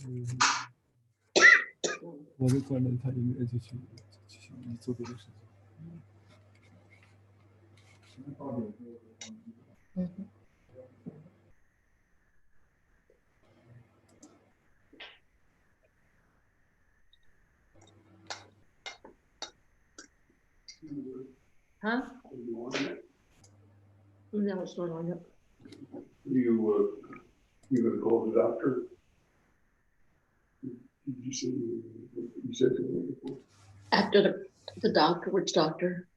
嗯，我的关了他音乐就去做别的事情。嗯。Huh? That was going on it. You gonna call the doctor? Did you say you said something before? After the doctor, which doctor?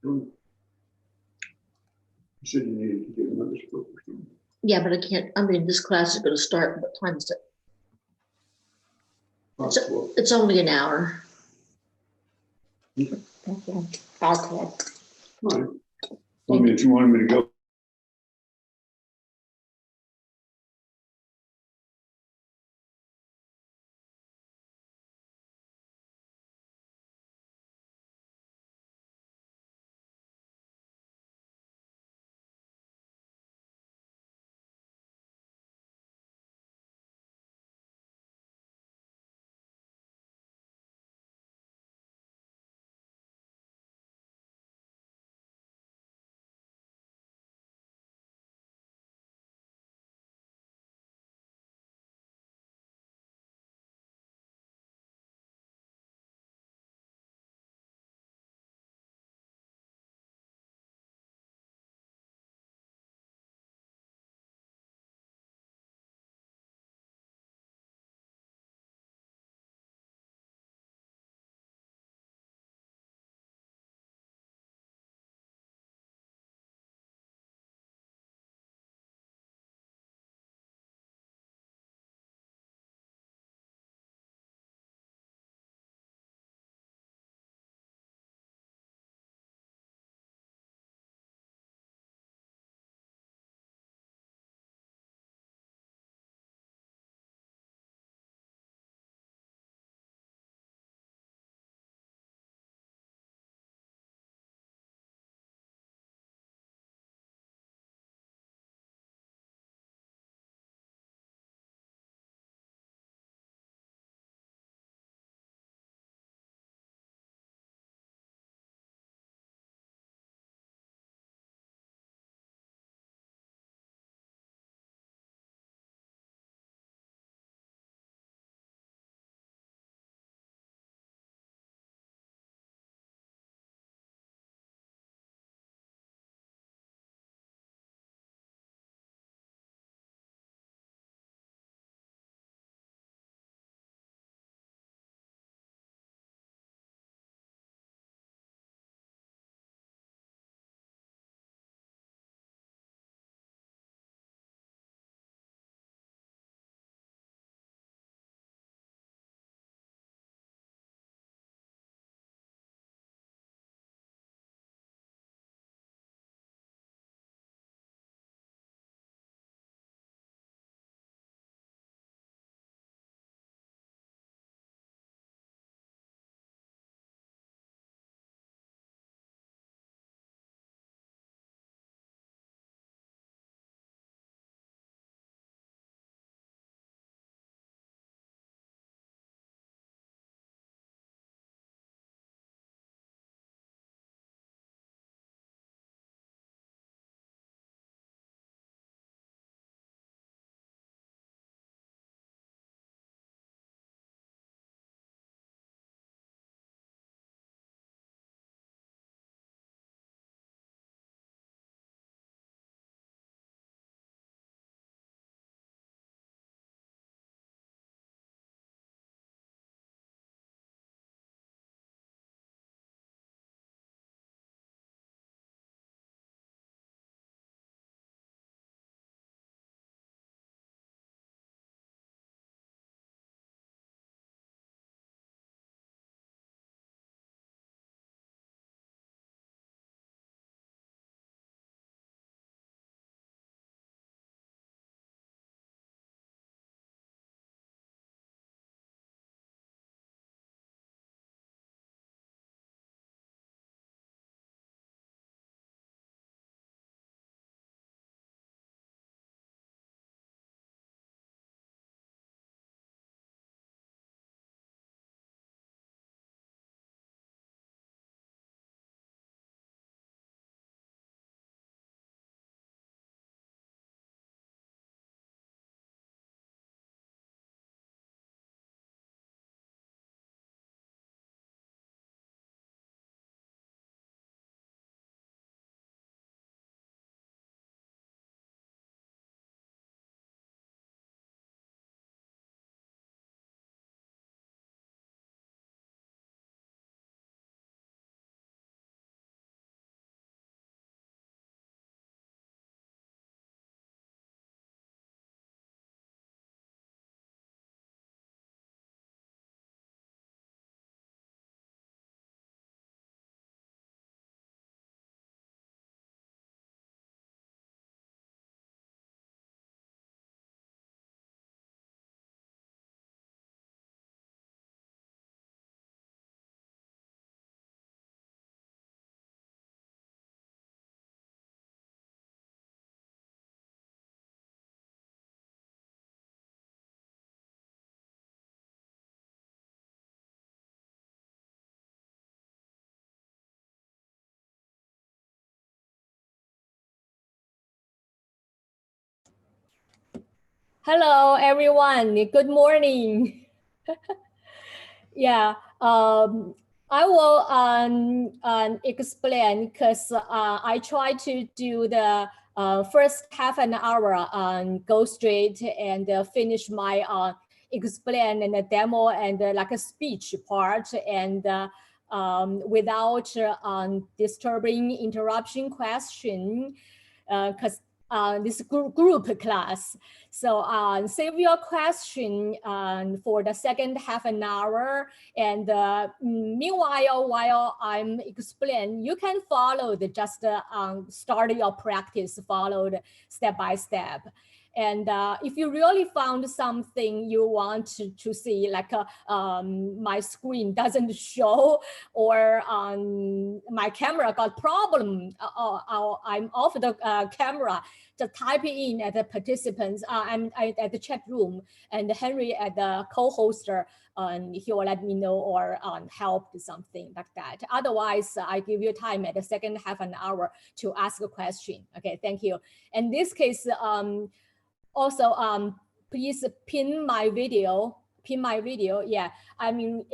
You said you needed to get another stroke or something. Yeah, but I can't. I mean, this class is going to start. What time is it? It's only an hour. Okay. I'll call. All right. I mean, if you wanted me to go, Hello, everyone. Good morning. Yeah, I will explain because I try to do the first half an hour go straight and finish my explain and the demo and like a speech part and without disturbing interruption question because this group class. So save your question for the second half an hour. And meanwhile, while I'm explaining, you can follow the just start your practice, followed step by step. And if you really found something you want to see, like my screen doesn't show or my camera got problem, I'm off the camera, just type in at the participants, I'm at the chat room, and Henry at the co-hoster, and he will let me know or help something like that. Otherwise, I give you time at the second half an hour to ask a question. Okay, thank you. In this case, also, please pin my video. Yeah, I'm in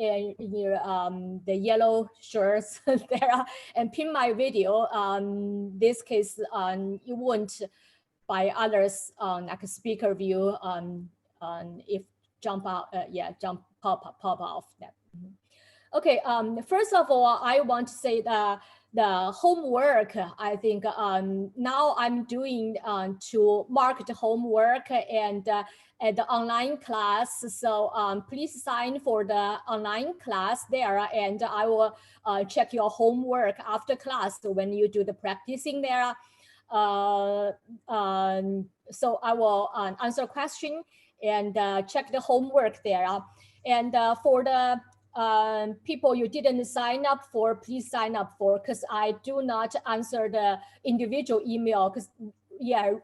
the yellow shirts there, and pin my video. This case, you won't by others like a speaker view if jump out, pop off that. Okay, first of all, I want to say the homework, I think now I'm doing to mark the homework and at the online class. So please sign for the online class there, and I will check your homework after class when you do the practicing there. So I will answer a question and check the homework there. And for the people you didn't sign up for, please sign up for, because I do not answer the individual email, because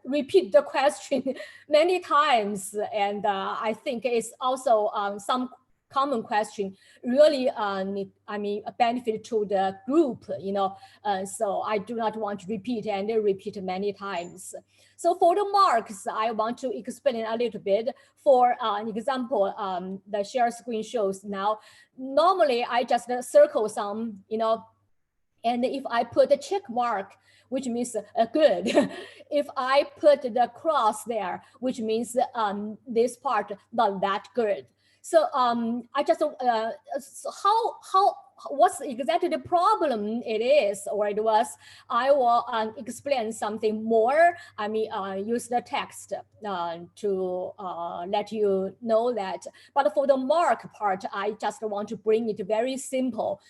repeat the question many times. And I think it's also some common question really a benefit to the group, so I do not want to repeat and repeat many times. So for the marks, I want to explain a little bit. For an example, the share screen shows now, normally I just circle some, and if I put a check mark, which means good. If I put the cross there, which means this part not that good. So I just what's exactly the problem it is or it was, I will explain something more. I mean, use the text to let you know that. But for the mark part, I just want to bring it very simple,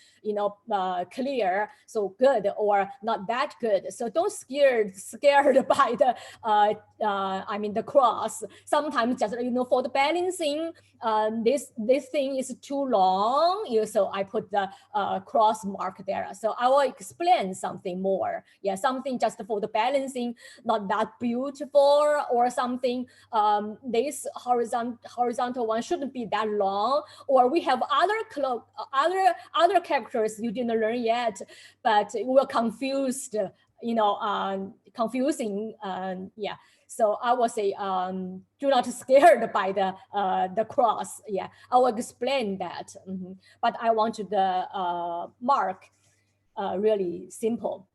clear. So good or not that good. So don't scared by the the cross. Sometimes just for the balancing, this thing is too long. So I put the cross mark there. So I will explain something more. Yeah, something just for the balancing, not that beautiful or something. This horizontal one shouldn't be that long. Or we have other characters you didn't learn yet, but we're confused. Confusing. Yeah. So I will say, do not scared by the cross. Yeah, I will explain that. But I want the mark really simple.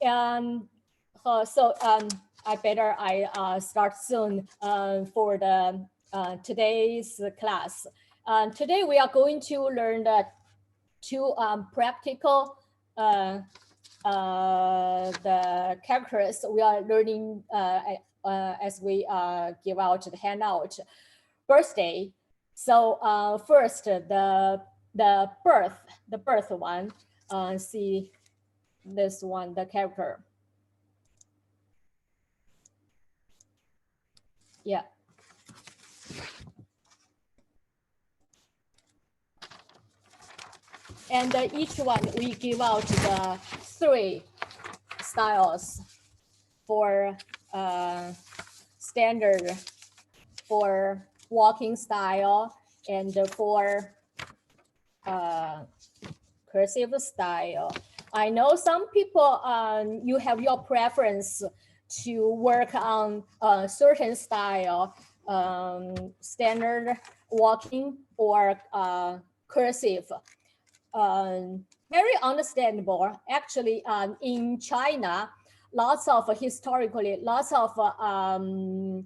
And so I better start soon for the today's class. Today we are going to learn the two practical the characters we are learning as we give out the handout. Birthday. So first the birth one. See this one, the character. Yeah. And each one we give out the 3 styles for standard, for walking style, and for cursive style. I know some people, you have your preference to work on a certain style, standard walking or cursive. Very understandable. Actually, in China, historically,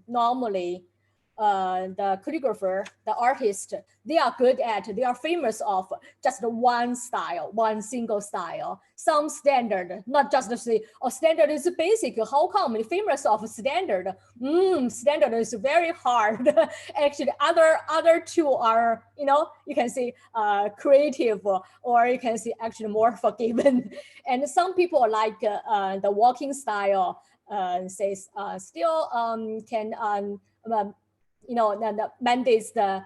normally the calligrapher, the artist, they are famous of just one style, one single style, some standard, not just to say, oh, standard is basic. How come famous of standard? Standard is very hard. Actually, other two are, you can say creative, or you can say actually more forgiven. And some people like the walking style, says still can mandates the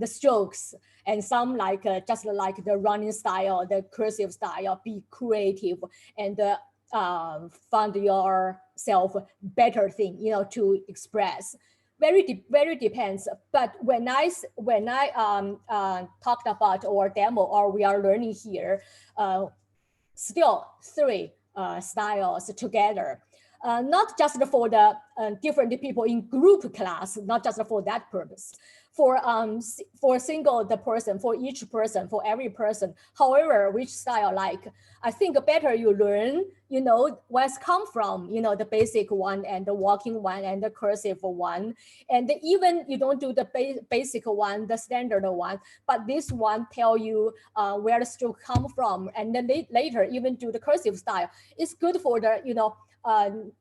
strokes, and some like just like the running style, the cursive style, be creative and find yourself better thing, to express. Very depends. But when I talked about or demo or we are learning here, still three styles together. Not just for the different people in group class, not just for that purpose. For single the person, for each person, for every person, however, which style like, I think better you learn, where's come from, the basic one and the walking one and the cursive one. And even you don't do the basic one, the standard one, but this one tell you where the stroke come from. And then later even do the cursive style. It's good for the,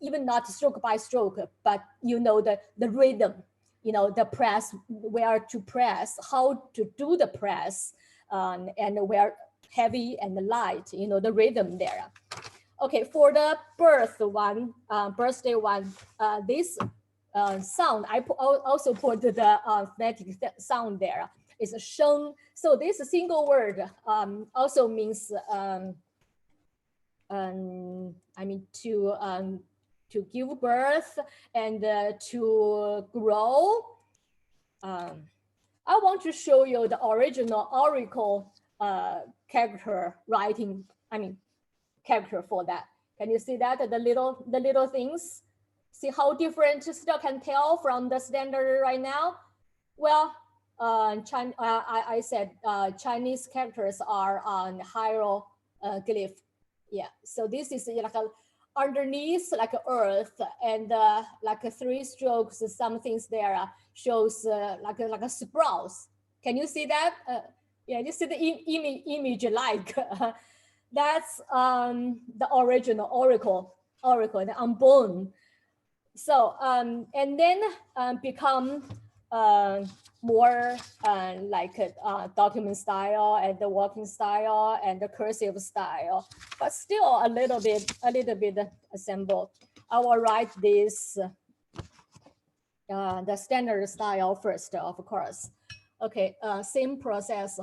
even not stroke by stroke, but the rhythm, the press, where to press, how to do the press, and where heavy and light, the rhythm there. Okay, for the birthday one, this sound, I also put the phonetic sound there. It's a sheng. So this single word also means to give birth and to grow. I want to show you the original Oracle character writing. Character for that. Can you see that? The little things. See how different still can tell from the standard right now. Well, I said Chinese characters are on hieroglyph. Yeah, so this is like underneath like earth, and like three strokes, some things there shows like a sprouts. Can you see that? Yeah, you see the image like that's the original Oracle, the unborn. So and then become more like document style and the walking style and the cursive style, but still a little bit assembled. I will write this the standard style first, of course. Okay, same process,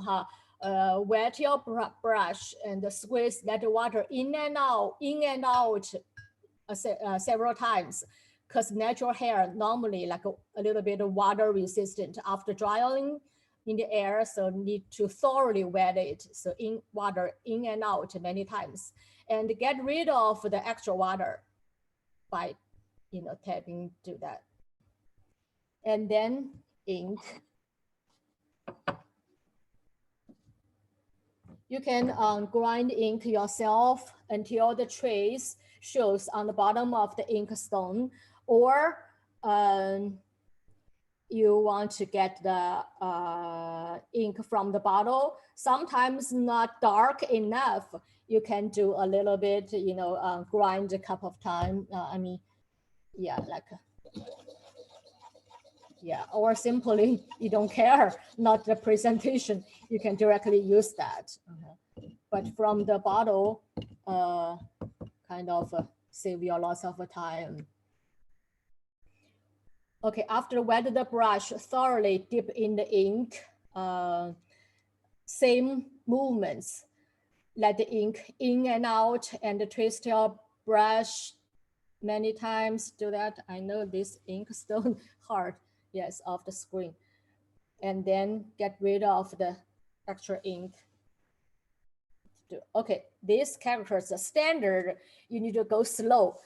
wet your brush and squeeze that water in and out several times, because natural hair normally like a little bit of water resistant after drying in the air, so need to thoroughly wet it. So in water in and out many times, and get rid of the extra water by tapping to that. And then ink. You can grind ink yourself until the trace shows on the bottom of the ink stone, or you want to get the ink from the bottle. Sometimes not dark enough, you can do a little bit, grind a couple of times. Or simply you don't care, not the presentation, you can directly use that. But from the bottle, kind of save you lots of time. Okay, after wet the brush thoroughly, dip in the ink, same movements, let the ink in and out, and twist your brush many times. Do that. I know this ink stone hard. Yes, off the screen. And then get rid of the extra ink. Okay, these characters are standard. You need to go slow.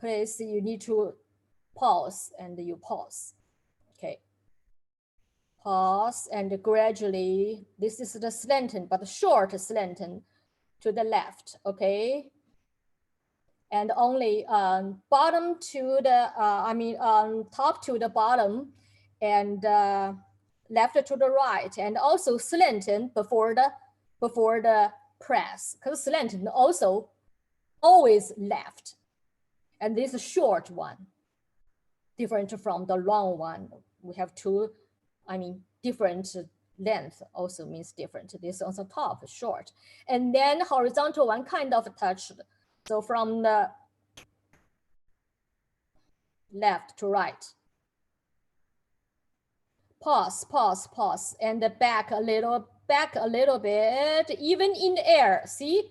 Please, you need to pause and you pause. Okay. Pause and gradually, this is the slanting, but short slanting to the left, okay? And only bottom to the, top to the bottom and left to the right, and also slanting before the press, because slanting also always left. And this is a short one, different from the long one. We have two, different length also means different. This on the top, short. And then horizontal one kind of touched. So from the left to right. Pause, pause, pause, and back a little bit, even in the air. See,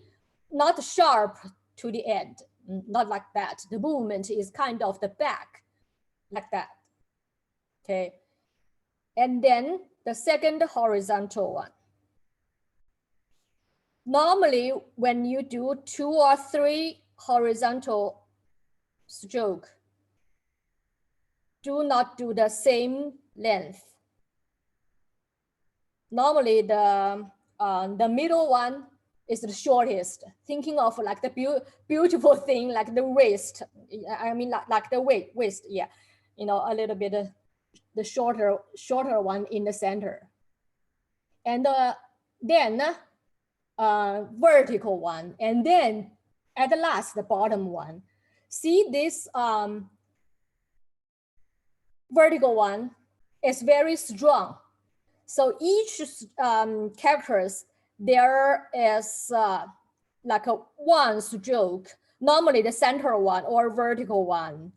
not sharp to the end, not like that. The movement is kind of the back, like that. Okay, and then the second horizontal one. Normally, when you do 2 or 3 horizontal stroke, do not do the same length. Normally, the middle one is the shortest. Thinking of like the beautiful thing, like the waist. Like the waist. Yeah, a little bit the shorter one in the center, and then vertical one, and then at the last the bottom one. See this vertical one is very strong. So each characters, there is like a one stroke, normally the center one or vertical one,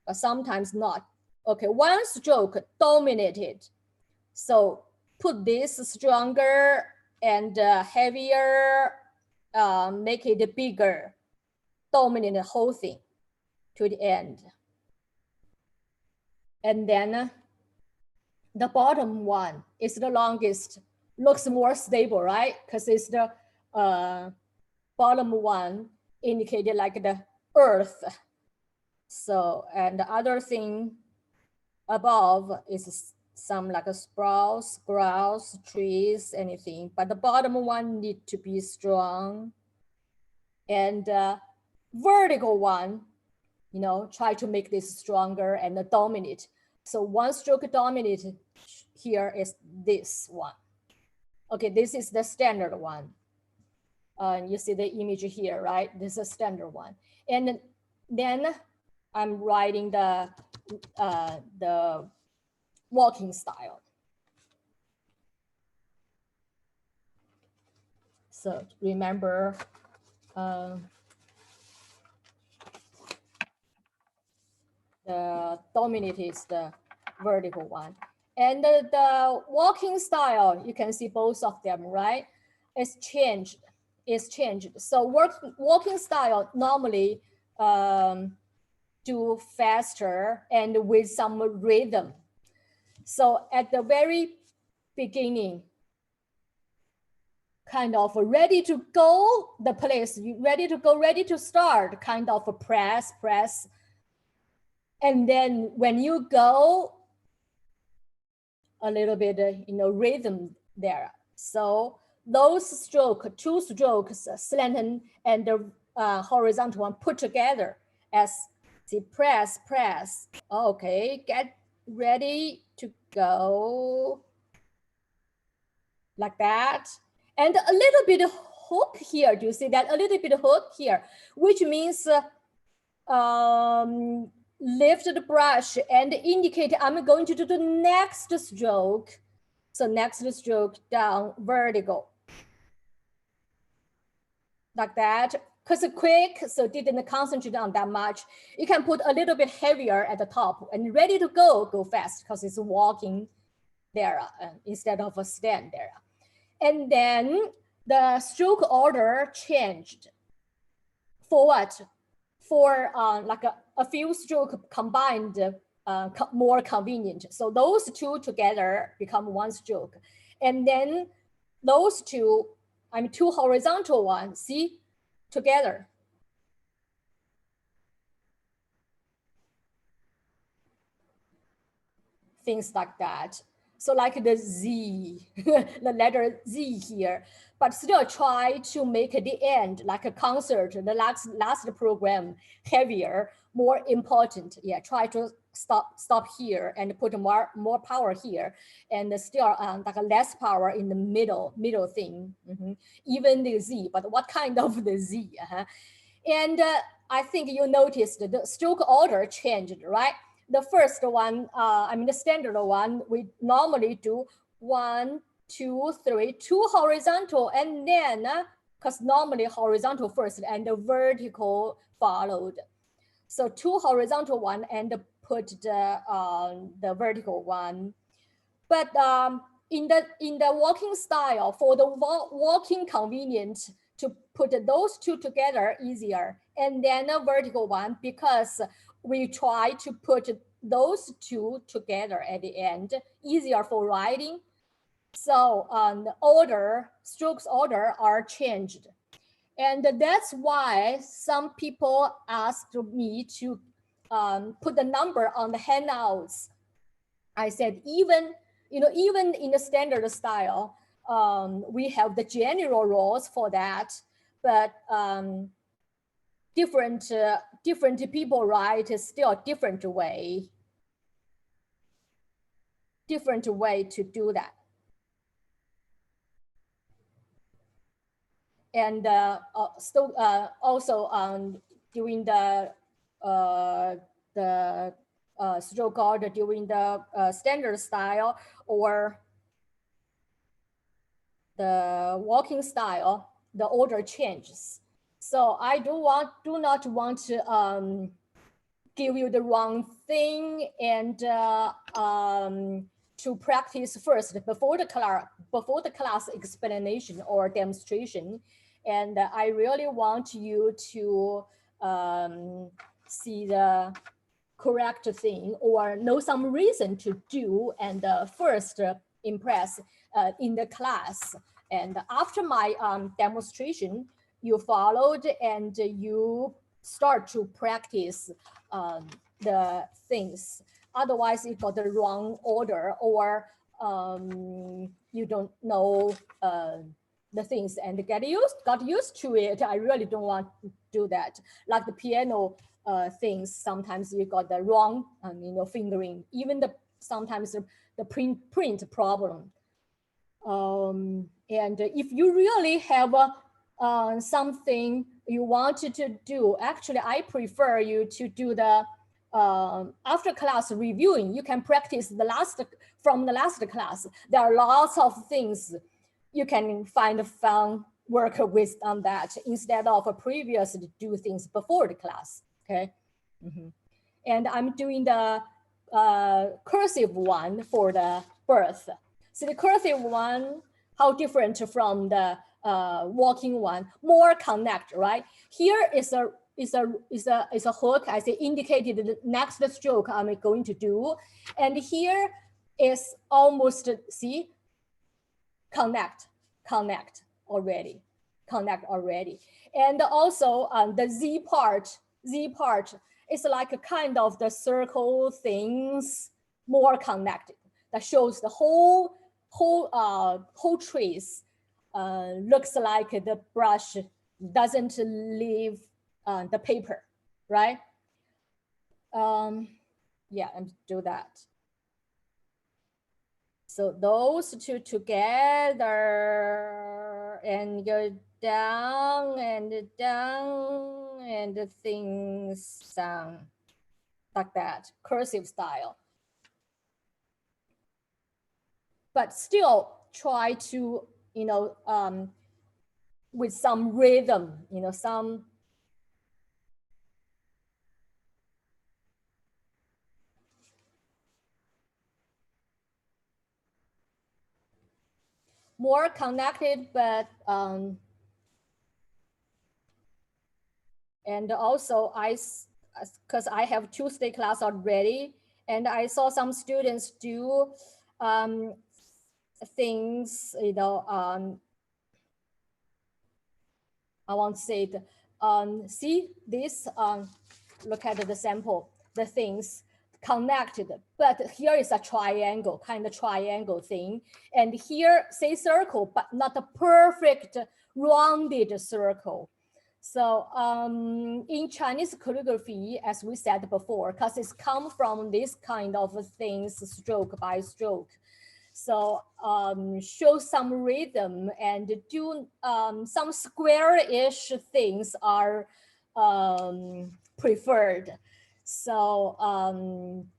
but sometimes not. Okay, one stroke dominated. So put this stronger and heavier, make it bigger, dominate the whole thing to the end. And then the bottom one is the longest, looks more stable, right? Because it's the bottom one indicated like the earth. So, and the other thing above is some like a sprouts, grass, trees, anything. But the bottom one need to be strong. And vertical one, try to make this stronger and dominate. So one stroke dominated here is this one. Okay, this is the standard one. You see the image here, right? This is a standard one. And then I'm writing the walking style. So remember, the dominant is the vertical one. And the walking style, you can see both of them, right? It's changed. So walking style normally do faster and with some rhythm. So at the very beginning, kind of ready to go, the place, ready to go, ready to start, kind of a press. And then when you go, a little bit, rhythm there. So those two strokes, slanting and the horizontal one put together as the press. Okay, get ready to go. Like that. And a little bit of hook here. Do you see that? A little bit of hook here, which means lift the brush and indicate I'm going to do the next stroke. So next stroke down, vertical. Like that. Because quick, so didn't concentrate on that much. You can put a little bit heavier at the top and ready to go fast because it's walking there instead of a stand there. And then the stroke order changed. For what? For like a few stroke combined, more convenient. So those two together become one stroke. And then those two, two horizontal ones, see, together. things like that. So like the Z, the letter Z here, but still try to make the end like a concert, the last program heavier, more important. Yeah, try to stop here and put more power here, and still like a less power in the middle thing. Even the Z, but what kind of the Z? And I think you noticed the stroke order changed, right? The first one, the standard one, we normally do 1, 2, 3, 2 horizontal, and then, because normally horizontal first and the vertical followed. So 2 horizontal one and put the vertical one. But in the walking style, for the walking convenience, to put those two together easier, and then a vertical one, because we try to put those two together at the end, easier for writing. So the strokes order are changed. And that's why some people asked me to put the number on the handouts. I said, even in the standard style, we have the general rules for that, but different people write still a different way to do that. And also during the stroke order during the standard style or the walking style, the order changes. So I do not want to give you the wrong thing and to practice first before the class explanation or demonstration. And I really want you to see the correct thing or know some reason to do and first impress in the class. And after my demonstration, you followed and you start to practice the things. Otherwise, you got the wrong order or you don't know the things and got used to it. I really don't want to do that. Like the piano things, sometimes you got the wrong fingering, even sometimes the print problem. And if you really have something you wanted to do, actually I prefer you to do the after class reviewing. You can practice from the last class. There are lots of things you can find fun work with on that instead of previously do things before the class. Okay. And I'm doing the cursive one for the birth. So the cursive one, how different from the walking one? More connect, right? Here is a hook, I say indicated the next stroke I'm going to do, and here is almost, see, connect already, and also the Z part is like a kind of the circle things, more connected, that shows the whole trace. Looks like the brush doesn't leave the paper, right? Yeah, and do that. So those two together and go down and the things sound like that, cursive style. But still try to, with some rhythm, some more connected, but and also because I have Tuesday class already, and I saw some students do things, I won't say it. See this, look at the sample, the things connected, but here is a triangle, kind of triangle thing. And here say circle, but not a perfect rounded circle. So in Chinese calligraphy, as we said before, because it's come from this kind of things, stroke by stroke. So show some rhythm and do some square-ish things are preferred. So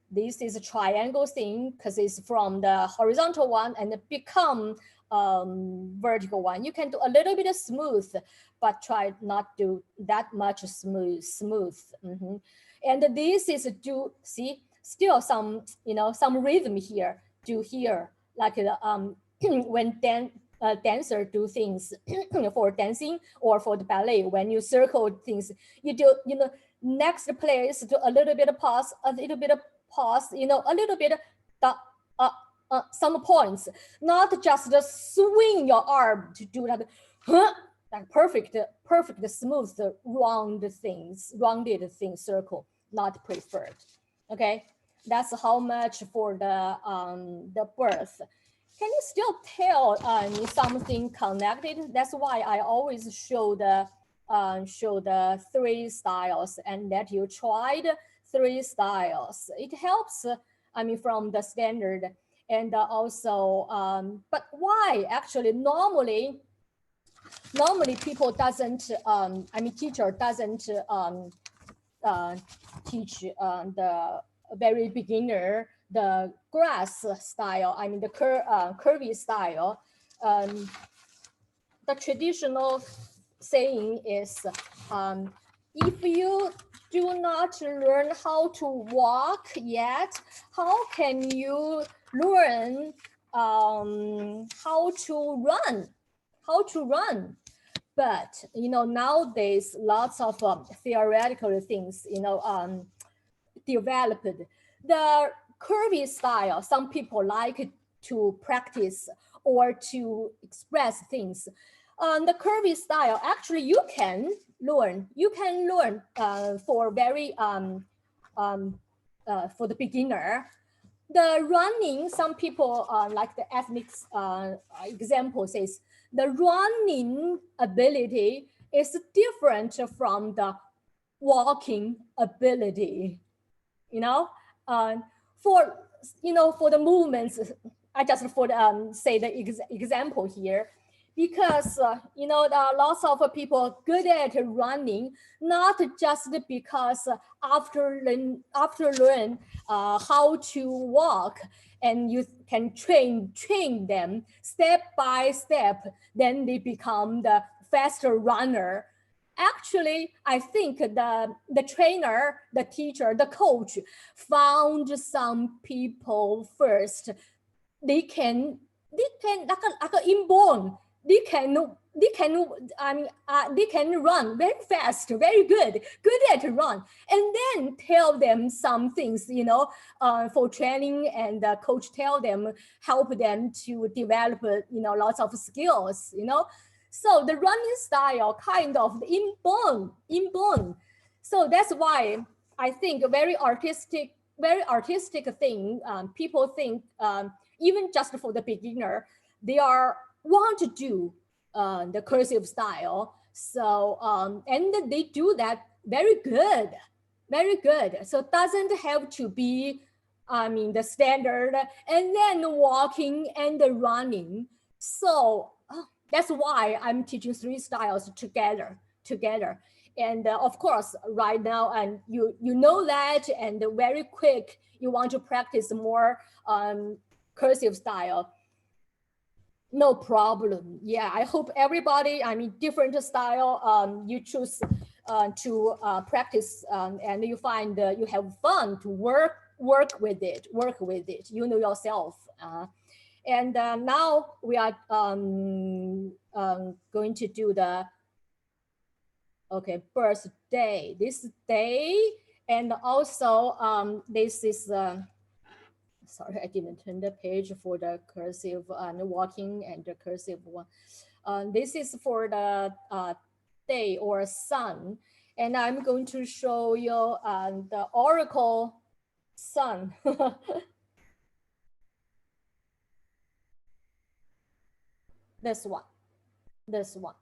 this is a triangle thing because it's from the horizontal one and become vertical one. You can do a little bit of smooth, but try not do that much smooth. And this is do, see, still some, some rhythm here, do here, like when dancer do things for dancing or for the ballet, when you circle things, you do, next place do a little bit of pause, a little bit of pause, a little bit of some points, not just swing your arm to do that, like perfect, smooth, rounded things, circle, not preferred. Okay, that's how much for the birth. Can you still tell something connected? That's why I always show the three styles and that you tried 3 styles. It helps, from the standard. And also, but why actually normally people doesn't, teacher doesn't teach the very beginner the grass style, the curvy style. The traditional saying is, if you do not learn how to walk yet, how can you learn how to run? But nowadays lots of theoretical things developed. The curvy style, some people like to practice or to express things. The curvy style, actually you can learn for very for the beginner. The running, some people like the ethnic example says, the running ability is different from the walking ability. For the movements, I just say the example here, because lots of people good at running, not just because after learn how to walk, and you can train them step by step, then they become the faster runner. Actually, I think the trainer, the teacher, the coach found some people first. They can like inborn. They can run very fast, very good at run, and then tell them some things, for training, and the coach tell them, help them to develop, lots of skills, So the running style kind of inborn. So that's why I think a very artistic thing. People think even just for the beginner, they want to do the cursive style. So and they do that very good. So it doesn't have to be the standard and then walking and the running. So that's why I'm teaching 3 styles together. And of course, right now, and you know that, and very quick, you want to practice more cursive style. No problem. Yeah, I hope everybody, different style, you choose to practice, and you find you have fun to work with it. You know yourself. And now we are going to do the birthday. This day, and also this is sorry, I didn't turn the page for the cursive and walking and the cursive one. This is for the day or sun, and I'm going to show you the oracle sun. This one, this one.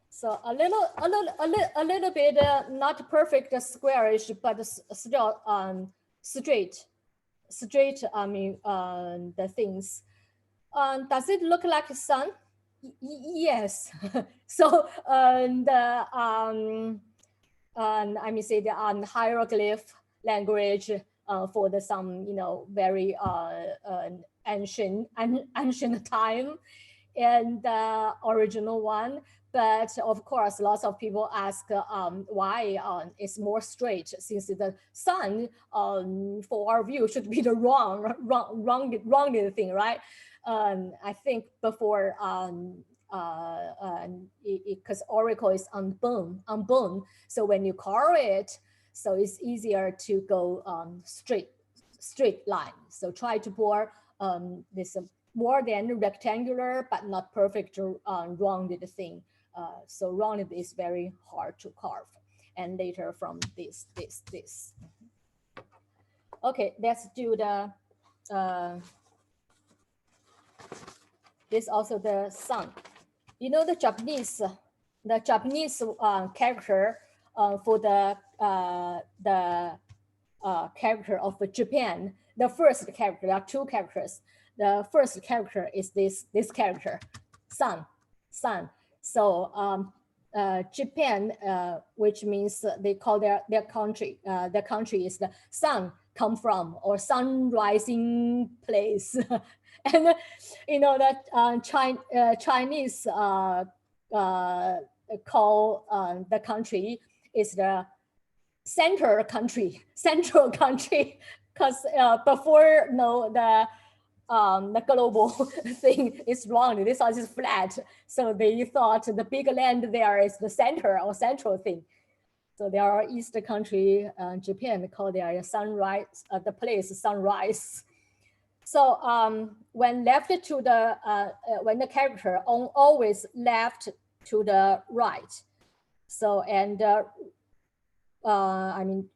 So a little bit not perfect squarish, but still straight. I mean the things. Does it look like a sun? Yes. So I mean say the hieroglyph language for the some very ancient time, and the original one. But of course, lots of people ask why it's more straight, since the sun for our view should be the wrong thing, right? I think before because Oracle is on bone, so when you carve it, so it's easier to go straight line. So try to pour this more than rectangular, but not perfect rounded thing. So rounded is very hard to carve. And later from this. Okay, let's do the, this also the sun. You know the Japanese character for the character of Japan. The first character, there are two characters. The first character is this character, sun. So Japan, which means they call their country. Their country is the sun come from, or sun rising place. And you know that Chinese call the country is the central country, because before the global thing is wrong. This one is flat, so they thought the big land there is the center or central thing. So there are East country, Japan, called their sunrise, the place sunrise. So when left to the when the character always left to the right. So and I mean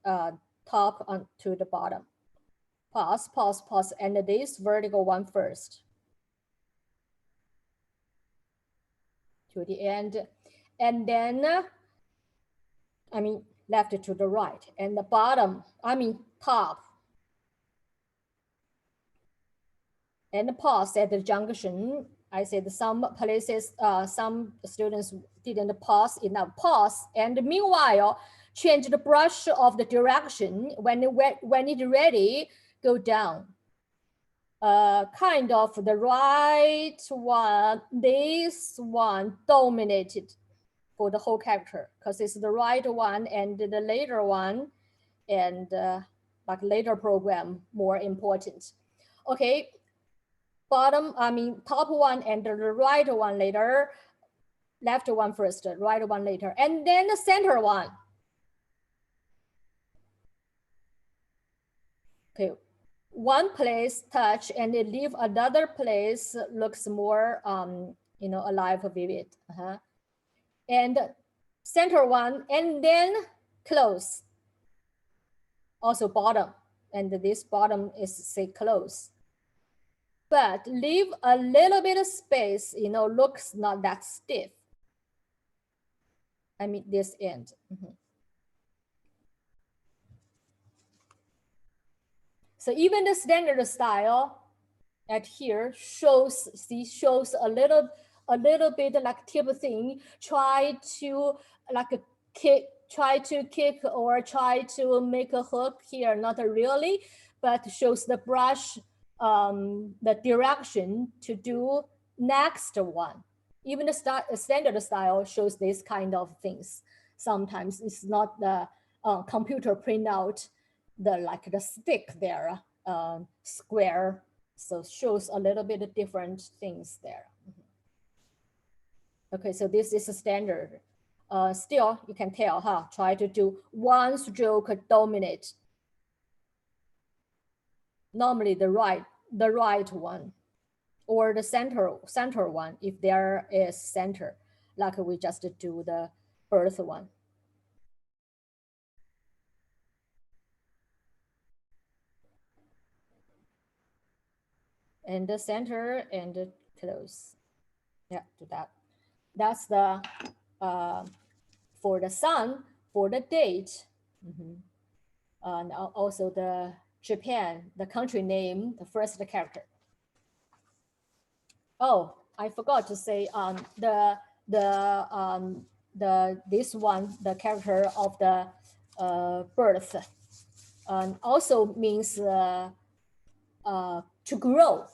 top on to the bottom. Pause, and this vertical one first. To the end, and then I mean left to the right, and the bottom, I mean top. And pause at the junction. I said some places, some students didn't pause enough. Pause, and meanwhile, change the brush of the direction. When it's ready, go down. Kind of the right one, this one dominated for the whole character, because it's the right one and the later one, and like later program more important. Okay. Bottom, I mean top one and the right one later, left one first, right one later, and then the center one. Okay, one place touch and they leave another place looks more alive, vivid. And center one, and then close. Also bottom, and this bottom is say close. But leave a little bit of space, looks not that stiff. I mean this end. So even the standard style at here shows a little bit like tip thing. Try to like kick or try to make a hook here, not really, but shows the brush the direction to do next one. Even the standard style shows this kind of things. Sometimes it's not the computer printout, the stick there, square. So shows a little bit of different things there. Okay, so this is a standard. Still, you can tell, try to do one stroke dominate. Normally the right one, or the center one, if there is center, like we just do the birth one. and the center and the close. Yeah, do that. That's the for the sun, for the date, and also the Japan, the country name, the first character. Oh, I forgot to say this one, the character of the birth, also means to grow.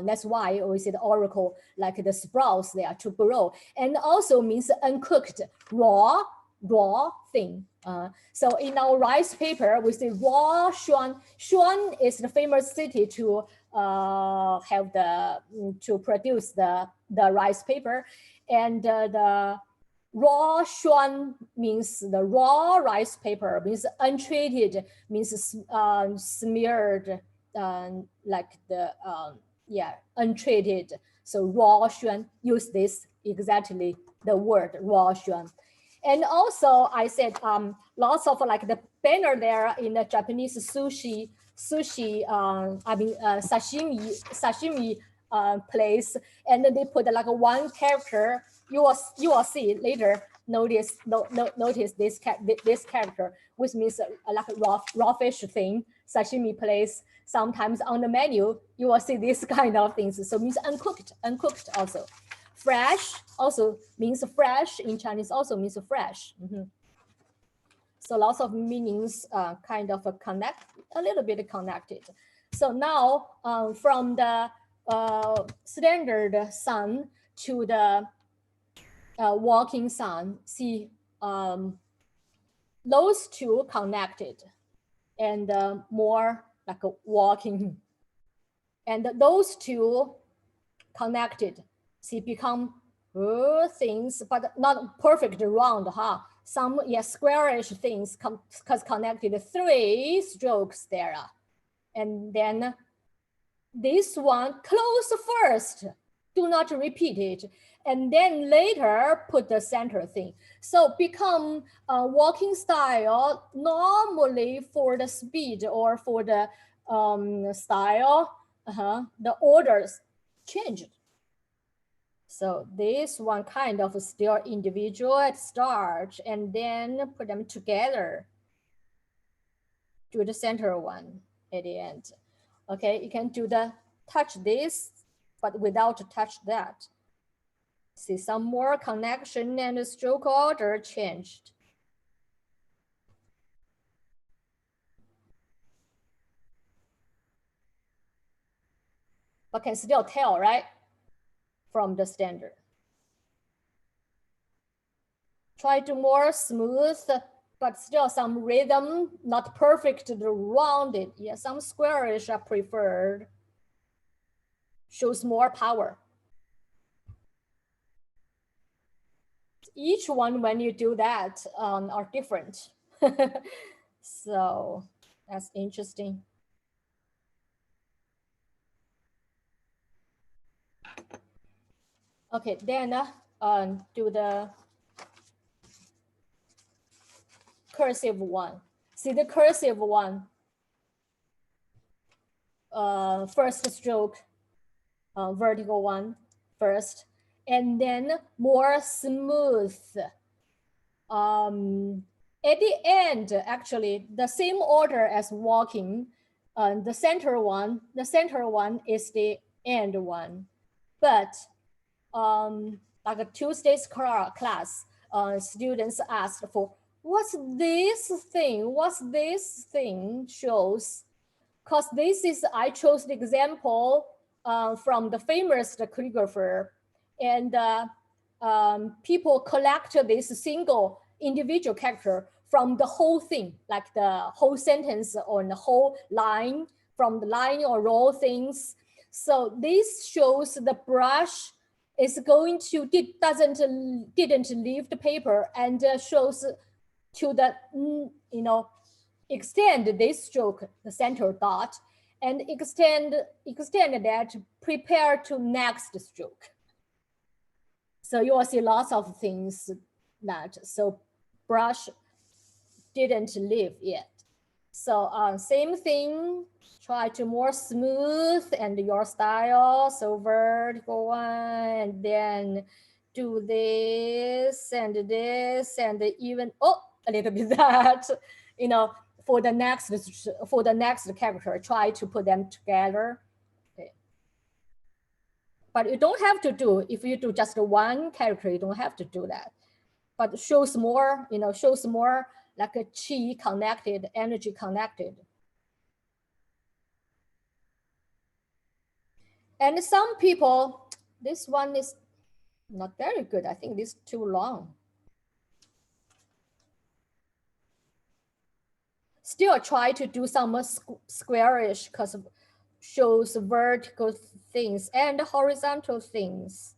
That's why we say the oracle, like the sprouts, they are to grow, and also means uncooked, raw thing. So in our rice paper, we say raw Xuan. Xuan is the famous city to produce the rice paper, and the raw Xuan means the raw rice paper, means untreated, means smeared, like the untreated. So raw Xuan, use this exactly the word raw Xuan. And also I said lots of like the banner there in the Japanese sashimi place, and then they put like one character. You will see later. Notice this character, which means like a raw fish thing. Sashimi place. Sometimes on the menu you will see this kind of things. So it means uncooked also. Fresh also means fresh in Chinese, also means fresh. So lots of meanings kind of a little bit connected. So now from the standard sun to the walking sun, see those two connected and more like a walking, and those two connected, see become things, but not perfect round, some squarish things because connected 3 strokes there, and then this one close first, do not repeat it, and then later put the center thing. So become a walking style normally for the speed or for the style, the orders changed. So this one kind of still individual at start, and then put them together. Do the center one at the end. Okay, you can do the touch this, but without touch that. See some more connection and the stroke order changed. But can still tell, right? From the standard. Try to more smooth, but still some rhythm, not perfect, rounded. Yeah, some squarish are preferred. Shows more power. Each one, when you do that, are different. So that's interesting. Okay, then do the cursive one. See the cursive one, first stroke, vertical one first, and then more smooth. At the end, actually, the same order as walking. The center one is the end one, but like a Tuesday's class, students asked for what's this thing shows, because this is, I chose the example from the famous calligrapher, and people collect this single individual character from the whole thing, like the whole sentence or the whole line, from the line or row things. So this shows the brush is going to, didn't leave the paper, and shows to the, extend this stroke, the center dot, and extend that, prepare to next stroke. So you will see lots of things that, so brush didn't leave yet. So same thing, try to more smooth and your style. So vertical one, and then do this and even, oh, a little bit that, you know, for the next character, try to put them together. Okay. But you don't have to do, if you do just one character, you don't have to do that. But shows more, you know, shows more like a chi connected, energy connected. And some people, this one is not very good. I think this is too long. Still try to do some squarish because shows vertical things and horizontal things.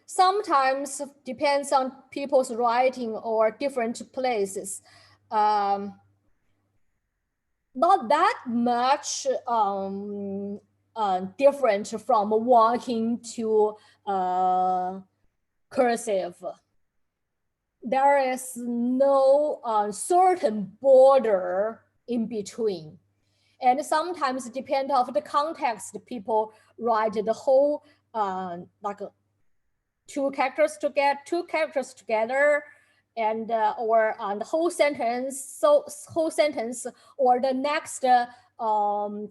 Sometimes depends on people's writing or different places. Not that much different from walking to cursive. There is no certain border in between. And sometimes depend on the context, people write the whole like two characters together, and or the whole sentence, or the next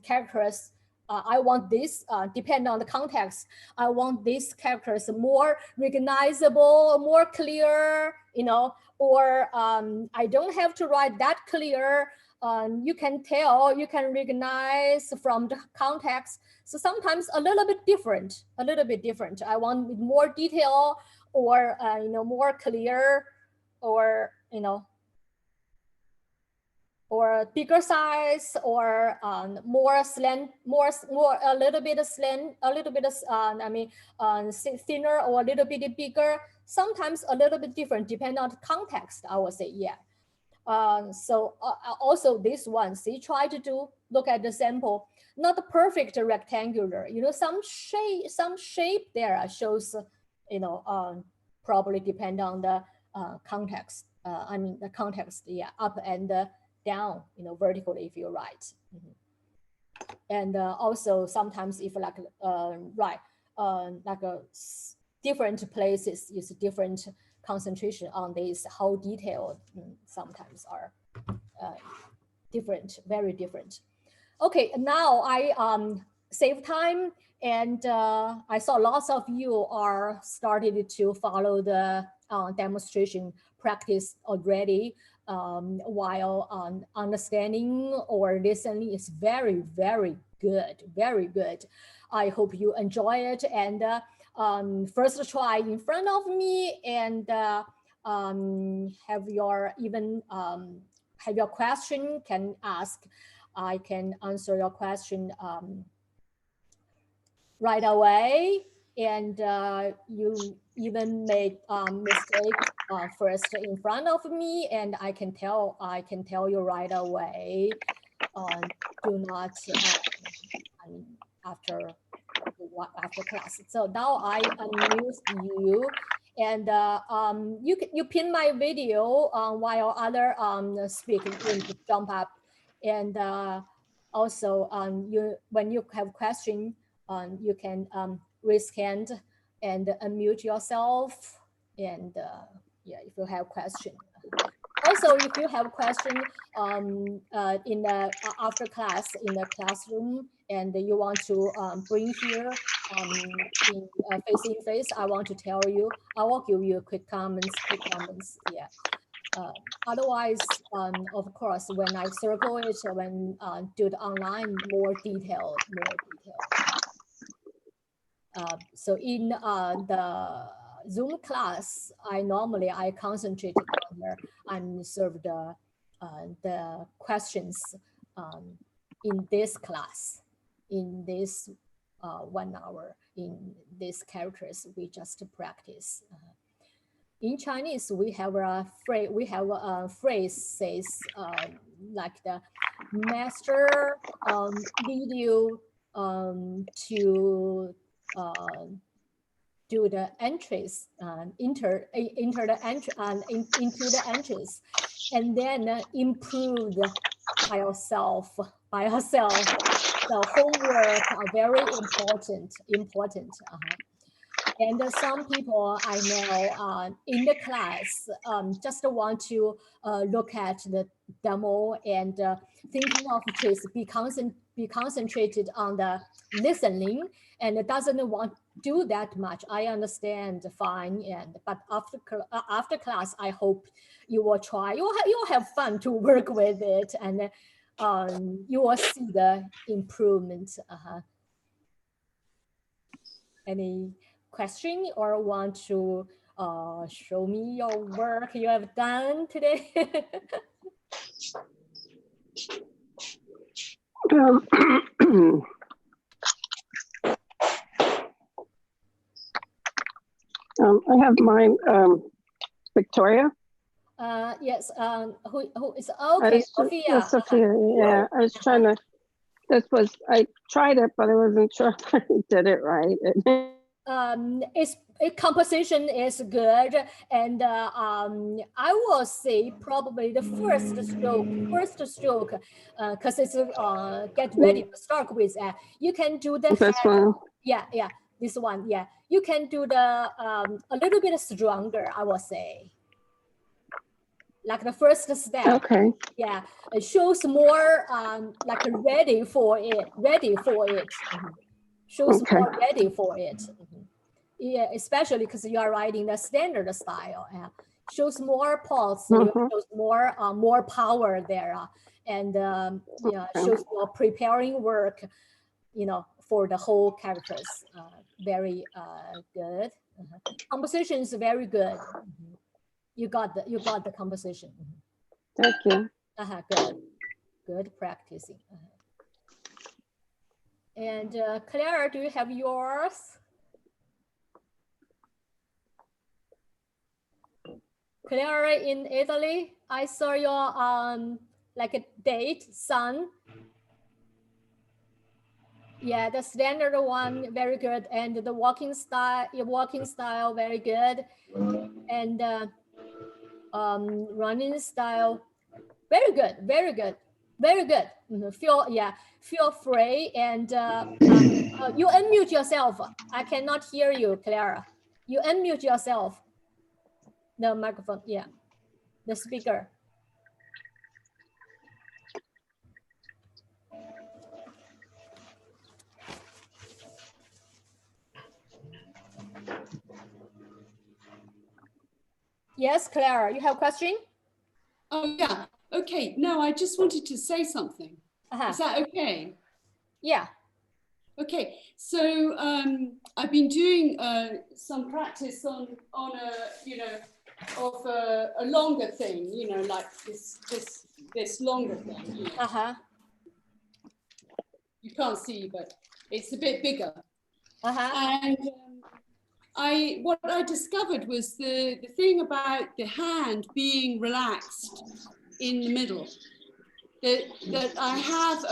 characters. I want this, depend on the context. I want these characters more recognizable, more clear, you know, or I don't have to write that clear. You can tell, you can recognize from the context. So sometimes a little bit different. I want more detail, or you know, more clear, or you know, or bigger size, or more slant, more a little bit slant, a little bit I mean thinner, or a little bit bigger. Sometimes a little bit different, depending on the context, I would say, yeah. So also this one, see, try to look at the sample, not the perfect rectangular, you know, some shape there shows, you know, probably depend on the context. I mean the context, yeah, up and down, you know, vertically if you write. And also sometimes if like like a different places use different concentration on this, how detailed sometimes are different, very different. Okay, now I save time, and I saw lots of you are started to follow the demonstration practice already, while understanding or listening is very, very good, very good. I hope you enjoy it, and first try in front of me, and have your have your question, can ask. I can answer your question right away, and you even made mistake first in front of me, and I can tell you right away. Do not I mean, after class. So now I unmute you, and you pin my video while other speaking will jump up, and also when you have question, you can raise hand and unmute yourself, and yeah, if you have question. Also, if you have question in the after class in the classroom, and you want to bring here in face, I want to tell you, I will give you quick comments. Yeah. Otherwise, of course, when I circle it, when do the online, more detailed. So in the Zoom class, I concentrate on there and serve the questions in this class, in this 1 hour, in these characters we just practice. In Chinese, we have a phrase says like the master video to do the entries, enter the entry into the entries, and then improve by yourself. The homework are very important. And some people I know in the class just want to look at the demo and thinking of just be concentrated on the listening, and it doesn't want to do that much. I understand, fine. But after class, I hope you will try. You'll have fun to work with it, and you will see the improvement. Any question or want to show me your work you have done today? I have mine, Victoria. Yes. Who is okay? Sophia. Sophia. Yeah, I was trying to. I tried it, but I wasn't sure if I did it right. Composition is good, and I will say probably the first stroke, because it's get ready to start with. You can do the this one. Yeah, this one. Yeah, you can do the a little bit stronger, I will say. Like the first step. Okay. Yeah, it shows more like ready for it. Shows Okay. more ready for it. Yeah, especially because you are writing the standard style. Shows more pulse, shows more power there, and yeah, shows more preparing work, for the whole characters. Very good. Composition is very good. You got the composition. Thank you. Good practicing. And Claire, do you have yours? Claire in Italy, I saw your like a date, sun. Yeah, the standard one, very good. And the walking style, your walking style, very good. And running style, very good. Feel free, and you unmute yourself. I cannot hear you, Clara. You unmute yourself. The microphone, the speaker. Yes, Clara, you have a question? Oh, yeah. Okay. No, I just wanted to say something. Is that okay? Yeah. Okay. So I've been doing some practice on a, of a longer thing, like this longer thing. You can't see, but it's a bit bigger. And what I discovered was the thing about the hand being relaxed in the middle. That I have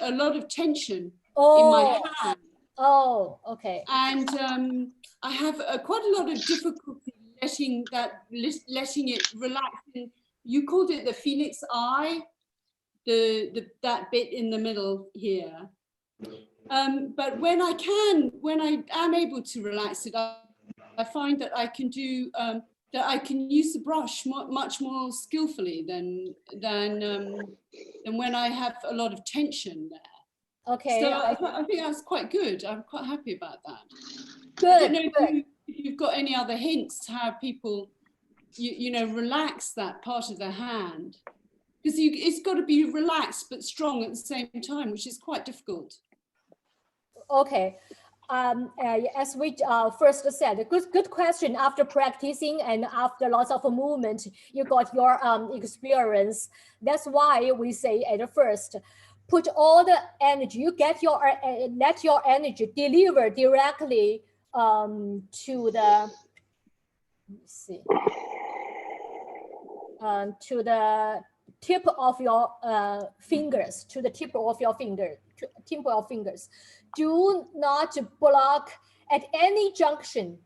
a lot of tension in my hand. Oh, okay. And I have quite a lot of difficulty letting it relax. And you called it the phoenix eye, that bit in the middle here. But when I am able to relax it, I find that I can do that I can use the brush much more skillfully than when I have a lot of tension there. Okay. So I think that's quite good. I'm quite happy about that. Good. I don't know if you've got any other hints how people, relax that part of the hand, because it's got to be relaxed but strong at the same time, which is quite difficult. Okay. As we first said, good question. After practicing and after lots of movement, you got your experience. That's why we say at first, put all the energy. You get your let your energy deliver directly to the. Let's see. To the tip of your fingers. To the tip of your fingers. Do not block at any junction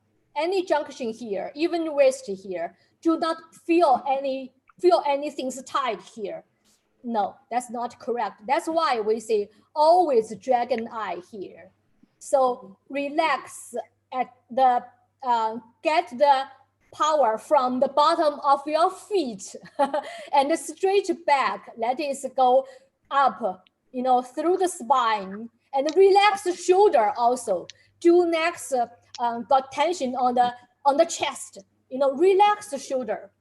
here, even wrist here, do not feel anything tight here. No, that's not correct. That's why we say always dragon eye here. So relax at the, get the power from the bottom of your feet and straight back. Let it go up, you know, through the spine, and relax the shoulder also. Do next, got tension on the chest, you know, relax the shoulder,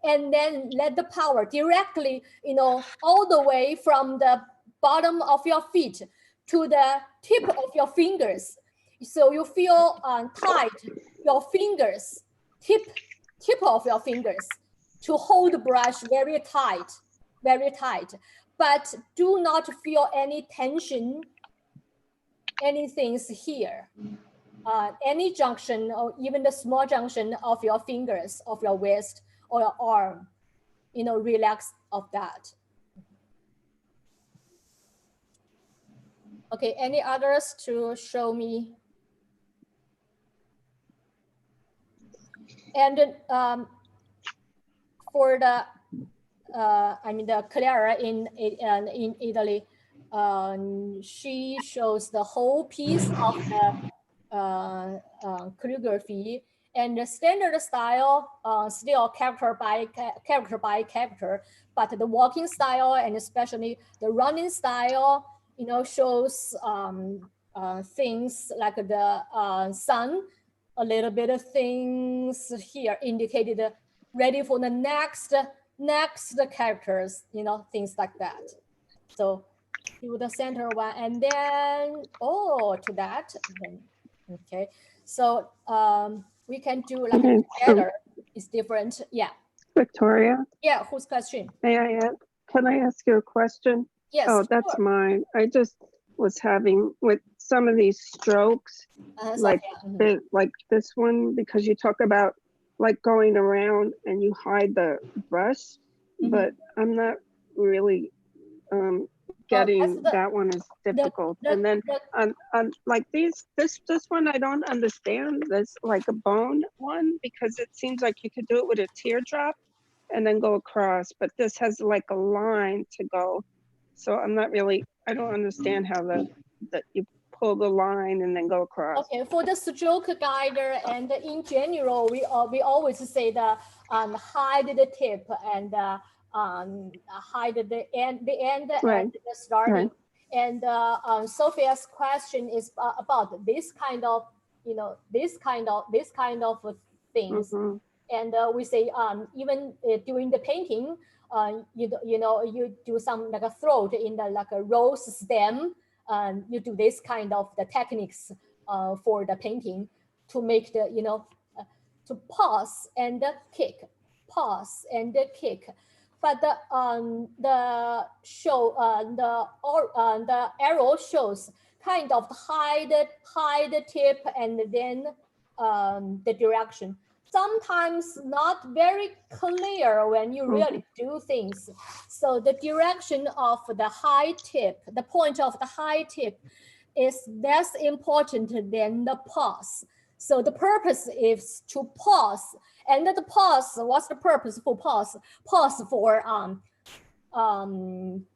and then let the power directly, you know, all the way from the bottom of your feet to the tip of your fingers. So you feel tight your fingers, tip of your fingers, to hold the brush very tight, but do not feel any tension, anything here. Any junction or even the small junction of your fingers, of your wrist or your arm, you know, relax of that. Okay, any others to show me? And for the, I mean, the Clara in Italy, she shows the whole piece of the calligraphy, and the standard style still character by character, but the walking style and especially the running style, you know, shows things like the sun, a little bit of things here indicated ready for the next characters, you know, things like that. So do the center one, and then to that. Then, okay, so we can do like Okay, together. It's different. Yeah. Victoria, Yeah. Whose question? may I ask? Can I ask you a question? Yes. Oh, that's sure. mine. I just was having with some of these strokes, like like this one, because you talk about like going around and you hide the brush, but I'm not really getting that one is difficult. And then on like this one, I don't understand this, like a bone one, because it seems like you could do it with a teardrop and then go across, but this has like a line to go. So I'm not really, I don't understand how that you pull the line and then go across. Okay, for the stroke guider and in general, we always say the hide the tip and hide the end Right. and the starting. Right. And Sophia's question is about this kind of, you know, this kind of things. Mhm. And we say even during the painting, you know, you do some like a throat in the like a rose stem. You do this kind of the techniques for the painting to make the, you know, to pause and kick, pause and kick. But the arrow shows kind of hide the tip and then the direction. Sometimes not very clear when you really do things. So the direction of the high tip, the point of the high tip is less important than the pause. So the purpose is to pause. And the pause, what's the purpose for pause? Pause for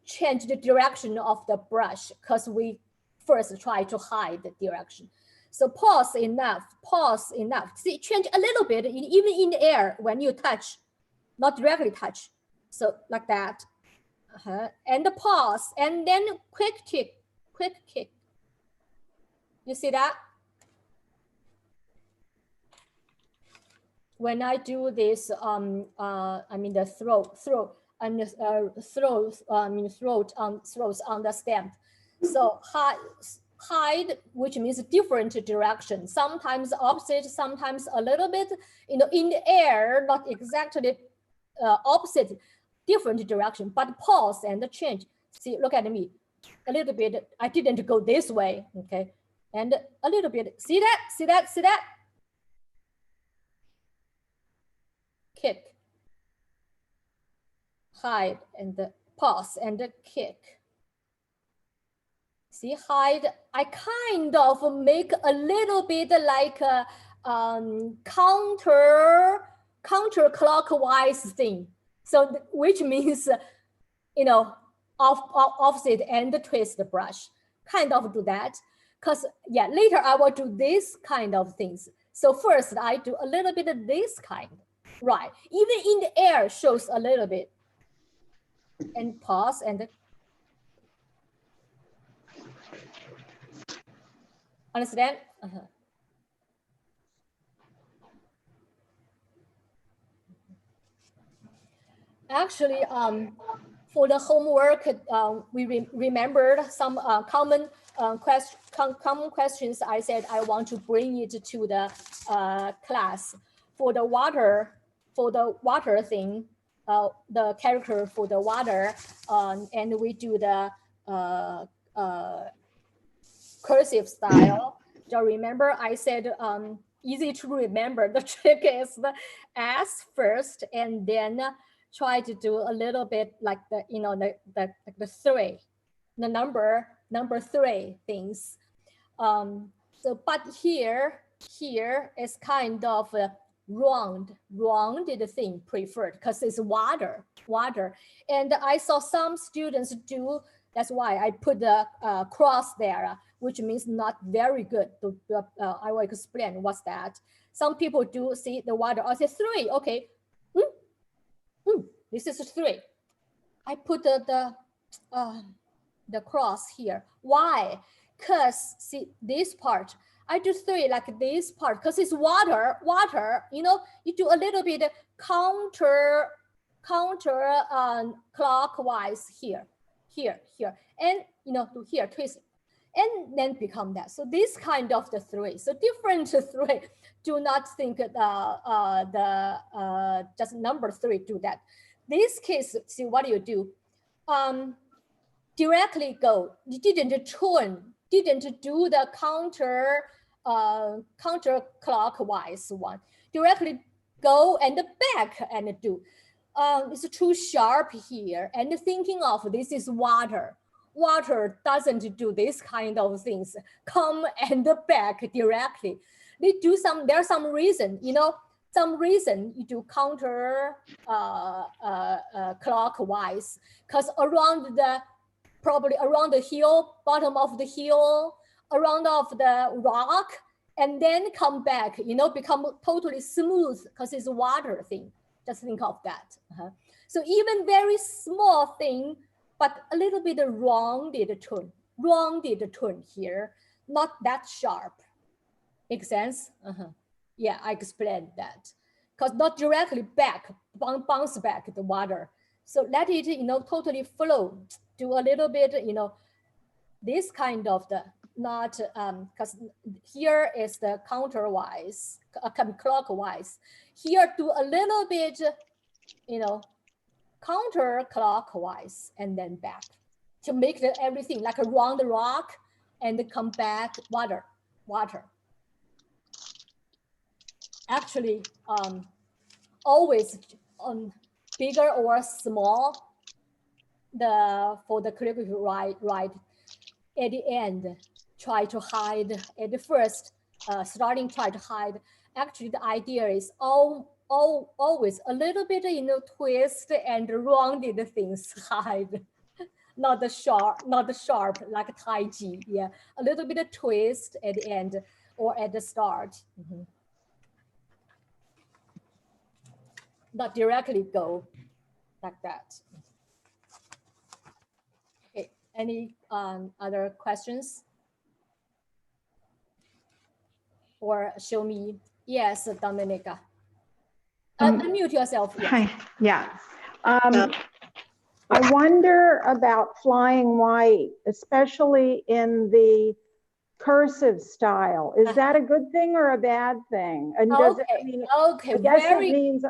change the direction of the brush, because we first try to hide the direction. So pause enough. See, change a little bit, even in the air when you touch, not directly touch. So like that. And the pause, and then quick kick. You see that? When I do this, I mean the throat and throws on the stem. So hide, which means different direction. Sometimes opposite, sometimes a little bit, you know, in the air, not exactly opposite, different direction, but pause and change. See, look at me, a little bit. I didn't go this way, okay, and a little bit. See that? Kick, hide, and pause and kick. see, hide, I kind of make a little bit like a counterclockwise thing. So which means, you know, opposite and twist the brush, kind of do that. Because yeah, later I will do this kind of things. So first I do a little bit of this kind, right? Even in the air shows a little bit. And pause and understand? Actually, for the homework, we remembered some common questions. I said I want to bring it to the class. For the water thing, the character for the water, and we do the cursive style. Do you remember I said easy to remember? The trick is the S first, and then try to do a little bit like the, you know, the three, the number three things. So but here is kind of a rounded thing preferred because it's water. And I saw some students do, that's why I put the cross there, which means not very good. I will explain what's that. Some people do see the water, I say three, okay. This is three. I put the cross here. Why? Because see this part, I do three like this part because it's water, you know, you do a little bit counter clockwise here, and you know, to here, twist, and then become that. So this kind of the three, so different three. Do not think just number three do that. This case, see what you do. Directly go. You didn't turn, didn't do the counterclockwise one. Directly go and back and do. It's too sharp here. And thinking of this is water. Water doesn't do this kind of things. Come and back directly. They do some. There's some reason, you know. Some reason you do counter clockwise, because around probably around the hill, bottom of the hill, around of the rock, and then come back, you know, become totally smooth because it's a water thing. Just think of that. So even very small thing, but a little bit rounded turn here, not that sharp. Make sense? Yeah, I explained that. Because not directly back, bounce back the water. So let it, you know, totally flow. Do a little bit, you know, this kind of the, not, because here is the counterwise, clockwise. Here do a little bit, you know, counterclockwise and then back to make everything like around the rock and come back water. Actually, always bigger or small, for the calligraphy right at the end, try to hide at the first, starting try to hide. Actually, the idea is always a little bit, you know, twist and rounded things hide. Not the sharp like Tai Chi. Yeah, a little bit of twist at the end or at the start. Not directly go like that. Okay, any other questions? Or show me, yes, Dominica. Unmute yourself. Yes. Hi, yeah. I wonder about flying white, especially in the cursive style. Is that a good thing or a bad thing? And does Okay, it mean, okay, I guess it means,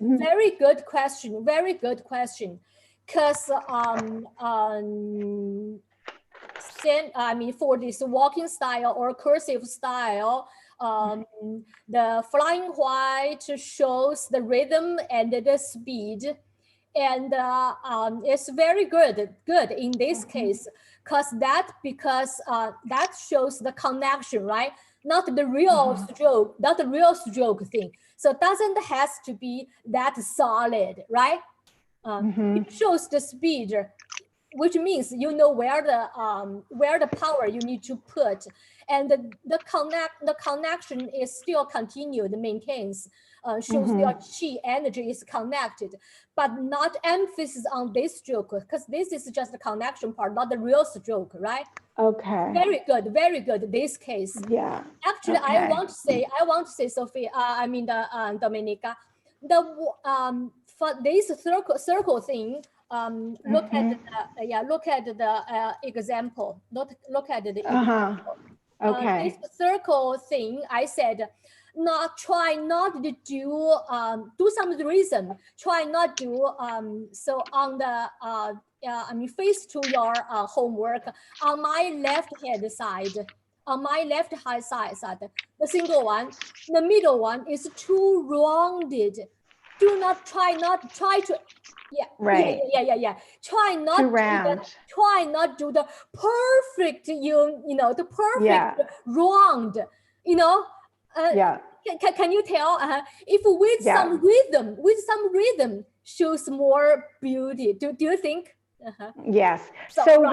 very good question. Very good question. Because I mean, for this walking style or cursive style, the flying white shows the rhythm and the speed, And it's very good in this case, because that shows the connection, right? Not the real stroke, not the real stroke thing. So it doesn't has to be that solid, right? It shows the speed, which means you know where the power you need to put, and the connection is still continued, maintains, shows your chi energy is connected, but not emphasis on this stroke, because this is just the connection part, not the real stroke, right? Okay. Very good. This case. Yeah. Actually, Okay. I want to say, Sophia. Dominica. For this circle thing. Look at the example. Look at the example. Okay. This circle thing, I said, try not to do some reason. Try not to so on the face to your homework on my left hand side. On my left hand side, the single one, the middle one is too rounded. Do not try to. Yeah, right. Yeah. Try not too round. Try not do the perfect, the perfect round, yeah. Can you tell if with some rhythm shows more beauty? Do you think? Yes. So right.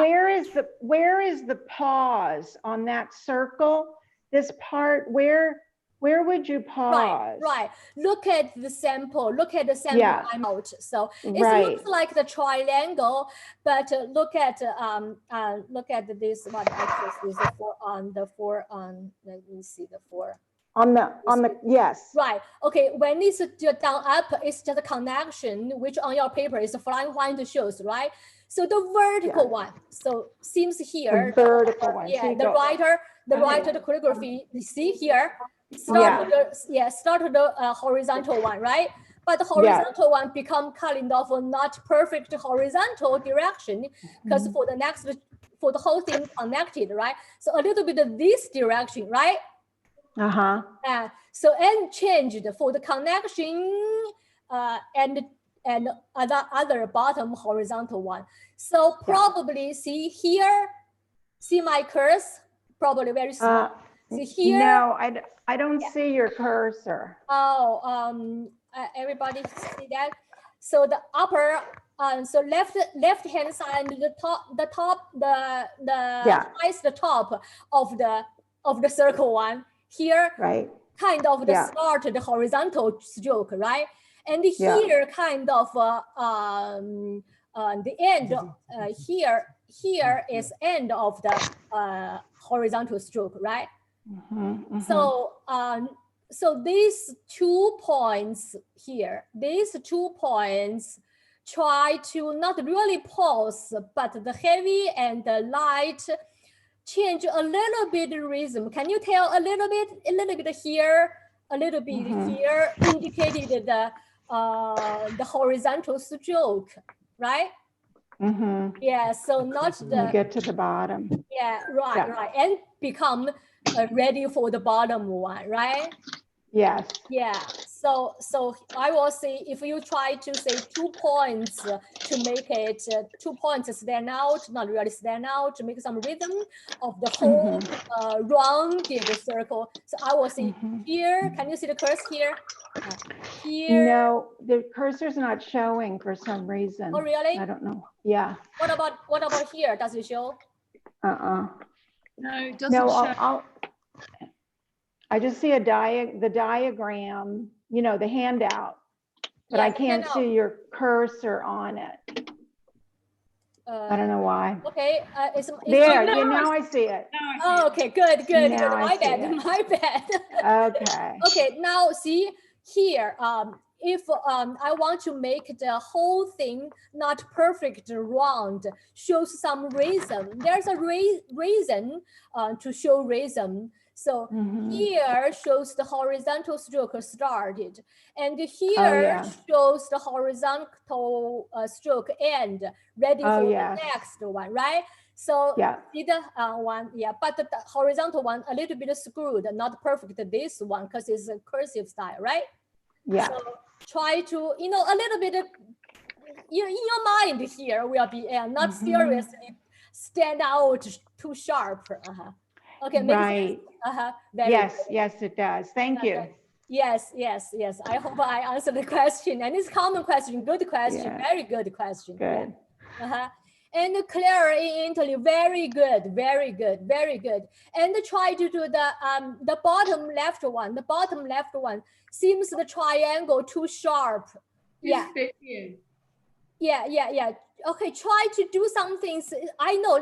where is the pause on that circle? This part, where would you pause? Right. Look at the sample. I'm out. So it looks like the triangle, but look at this one. Actually, is the four on the four on. Let me see the four. On the yes. Right. Okay. When it's down up, it's just a connection, which on your paper is flying white shows, right? So the vertical one. So seems here. The vertical one. Yeah. The writer, the calligraphy. You see here. Start the horizontal one, right? But the horizontal one become kind of not perfect horizontal direction, because for the whole thing connected, right? So a little bit of this direction, right? So and changed for the connection and other bottom horizontal one. So probably see here, see my cursor, probably very small. See here. No, I don't see your cursor. Oh, everybody see that? So the upper, so left hand side, the highest top of the circle one here, right? Kind of the start, the horizontal stroke, right? And here kind of the end. Here is end of the horizontal stroke, right? So so these 2 points here, try to not really pause, but the heavy and the light change a little bit rhythm. Can you tell a little bit here, a little bit here, indicated the horizontal stroke, right? Yeah, so not the get to the bottom. Yeah, right, and become ready for the bottom one, right? Yes. Yeah. So I will say if you try to say 2 points to make it 2 points stand out, not really stand out, to make some rhythm of the whole rounded circle. So I will say here. Can you see the cursor here? Here. No, the cursor's not showing for some reason. Oh, really? I don't know. Yeah. What about here? Does it show? No, it doesn't show. I just see the diagram, the handout, but I can't see your cursor on it. I don't know why. Okay, it's there. Now I see it. Oh, okay, good. My bad. Okay. Okay, now see here. If I want to make the whole thing not perfect round, shows some reason. There's a reason to show reason. So here shows the horizontal stroke started, and here shows the horizontal stroke end, ready for the next one, right? So see the one, but the horizontal one a little bit screwed, not perfect. This one because it's a cursive style, right? Yeah. So try to, a little bit in your mind here will be not seriously stand out too sharp. Okay, makes sense. Right. Very Yes, good. yes, it does. Thank you. Yes, yes, yes. I hope I answered the question, and it's a common question. Good question. Yeah. Very good question. Good. And Claire in Italy, very good, very good, very good. And try to do the bottom left one. The bottom left one seems the triangle too sharp. Yeah. Yeah, yeah, yeah. Okay, try to do some things. I know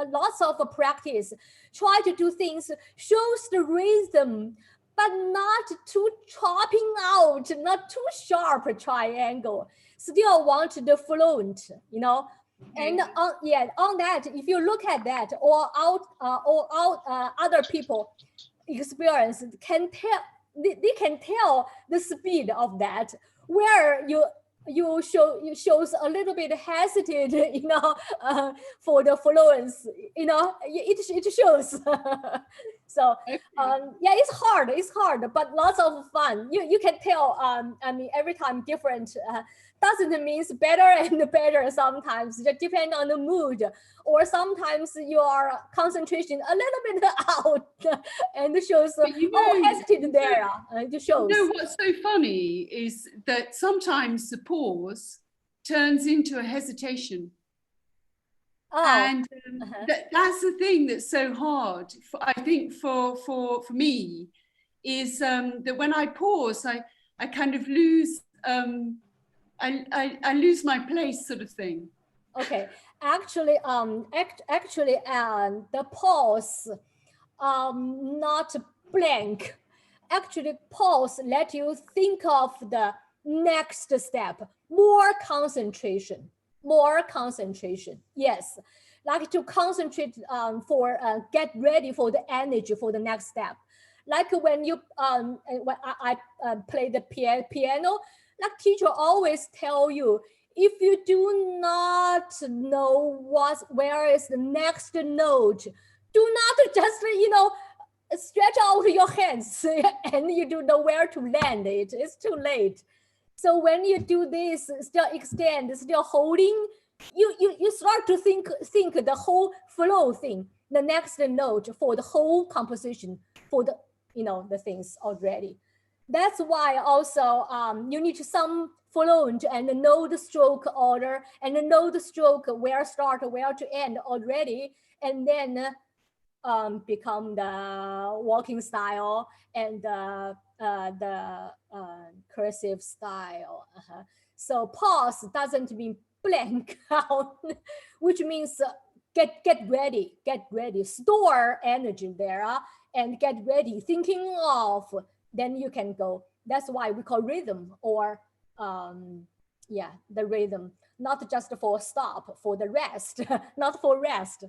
lots of practice. Try to do things shows the rhythm, but not too chopping out, not too sharp triangle. Still want the fluent, you know. And on that, if you look at that, or other people experience can tell, they can tell the speed of that, where you shows a little bit hesitant, you know, for the fluence, you know, it shows. So yeah, it's hard, but lots of fun. You can tell. I mean, every time different. Doesn't mean better and better. Sometimes it depends on the mood, or sometimes your concentration a little bit out and shows hesitant there. It shows. You know what's so funny is that sometimes the pause turns into a hesitation. And that's the thing that's so hard, I think, for me, is that when I pause, I kind of lose. I lose my place, sort of thing. Okay, actually, the pause, not blank. Actually, pause let you think of the next step. More concentration. Yes, like to concentrate for get ready for the energy for the next step. Like when you when I play the piano. Like teacher always tell you, if you do not know where is the next note, do not just, you know, stretch out your hands and you don't know where to land it. It's too late. So when you do this, still extend, still holding, you start to think the whole flow thing, the next note for the whole composition, for the, you know, the things already. That's why also you need some fluent and know the stroke order and know the stroke where start, where to end already, and then become the walking style and the cursive style. So pause doesn't mean blank out, which means get ready, store energy there and get ready, thinking of. Then you can go. That's why we call rhythm, or yeah, the rhythm, not just for stop, for the rest, not for rest,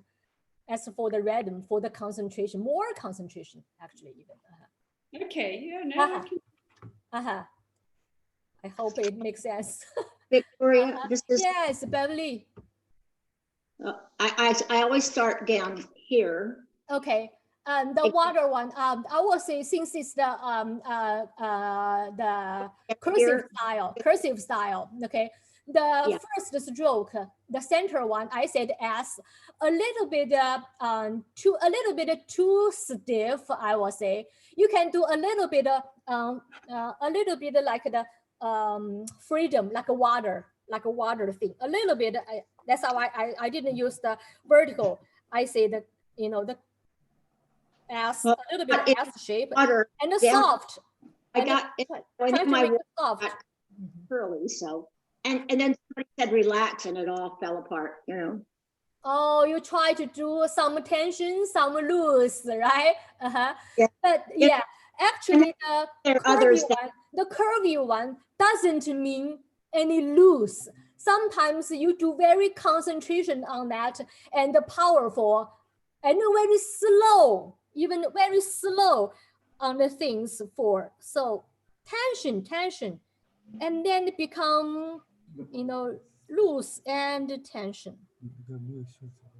as for the rhythm, for the concentration, more concentration actually even. Okay, yeah, no. I hope it makes sense. Victoria, this is yes, Beverly. I always start down here. Okay. The water one, I will say, since it's the cursive style, okay. The first stroke, the center one, I said S, a little bit too stiff, I will say. You can do a little bit like the freedom, like a water thing, a little bit. That's how I didn't use the vertical. I say that, you know, the S, a little bit of S shape, water, and the soft. I got my soft. Curly, so and then somebody said relax, and it all fell apart, you know. Oh, you try to do some tension, some loose, right? Yeah. But yeah, actually the curvy one doesn't mean any loose. Sometimes you do very concentration on that and powerful and very slow, even very slow on the things for. So tension, and then become, you know, loose and tension.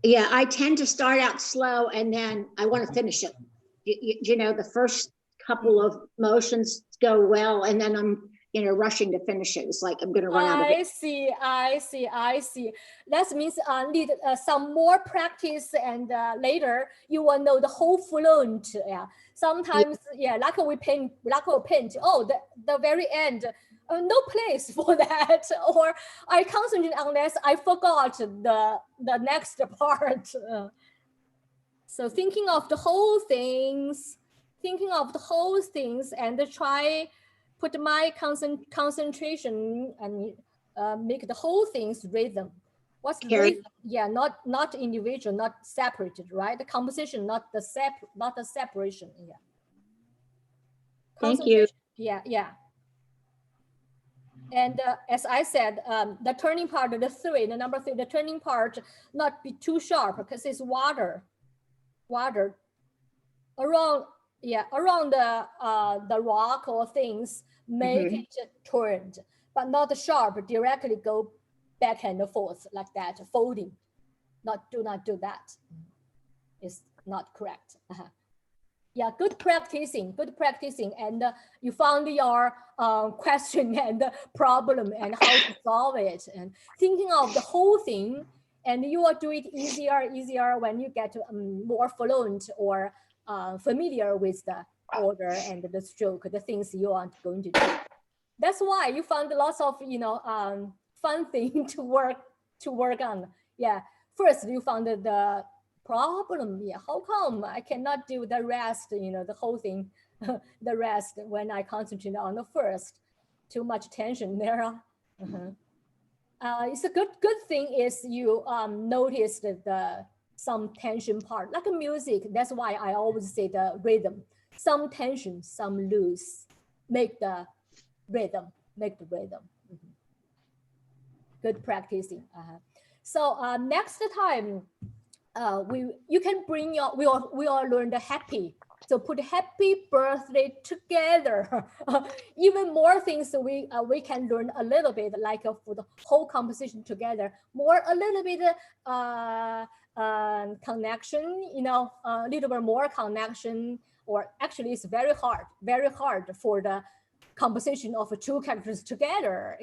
Yeah, I tend to start out slow and then I want to finish it. You know, the first couple of motions go well, and then I'm you know, rushing to finish it. It's like, I'm gonna run out of it. I see. That means need some more practice, and later you will know the whole fluent. Yeah. Sometimes, yeah, like we paint. Oh, the very end. No place for that, or I concentrate on this. I forgot the next part. So thinking of the whole things, and try put my concentration and make the whole things rhythm. What's the rhythm? Yeah, not individual, not separated, right? The composition, not the separation. Yeah. Thank you. Yeah. And as I said, the turning part, the number three, the turning part, not be too sharp because it's water around the rock or things, make it turned, but not sharp, directly go back and forth like that, folding. Do not do that. It's not correct. Yeah, good practicing, and you found your question and problem and how to solve it, and thinking of the whole thing, and you will do it easier when you get more fluent or familiar with the order and the stroke, the things you are going to do. That's why you found lots of fun thing to work on. Yeah, first you found the problem. Yeah, how come I cannot do the rest? The whole thing, the rest when I concentrate on the first. Too much tension there. It's a good thing is you noticed some tension part, like a music. That's why I always say the rhythm. Some tension, some loose. Make the rhythm. Good practicing. So next time, you can bring your, we all learn the happy. So put happy birthday together. Even more things we can learn a little bit, like for the whole composition together. A little bit connection, a little bit more connection, or actually it's very hard for the composition of two characters together,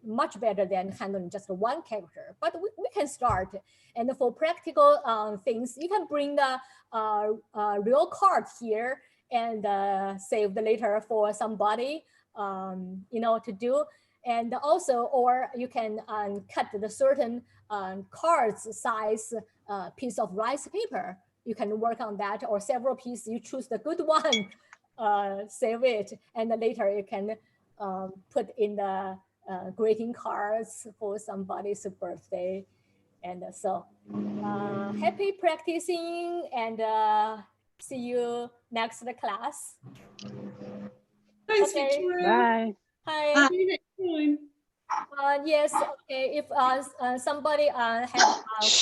much better than handling just one character, but we can start. And for practical things, you can bring the real card here and save the later for somebody, to do. And also, or you can cut the certain cards size piece of rice paper. You can work on that, or several pieces. You choose the good one, save it, and later you can put in the greeting cards for somebody's birthday. And so happy practicing, and see you next class. Thanks, Okay. Victoria. Bye. Hi. See you next time. Yes, okay. If somebody have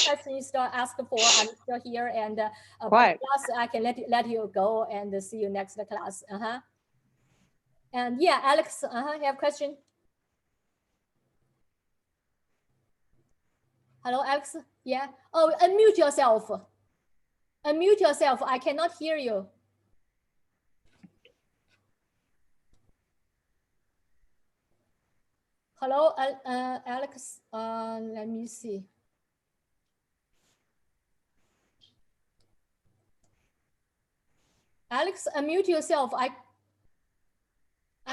questions to ask for, I'm still here, and Quiet. class, I can let you go and see you next class. And yeah, Alex, you have a question? Hello, Alex. Yeah. Oh, unmute yourself. Unmute yourself. I cannot hear you. Hello, Alex. Let me see. Alex, unmute yourself. I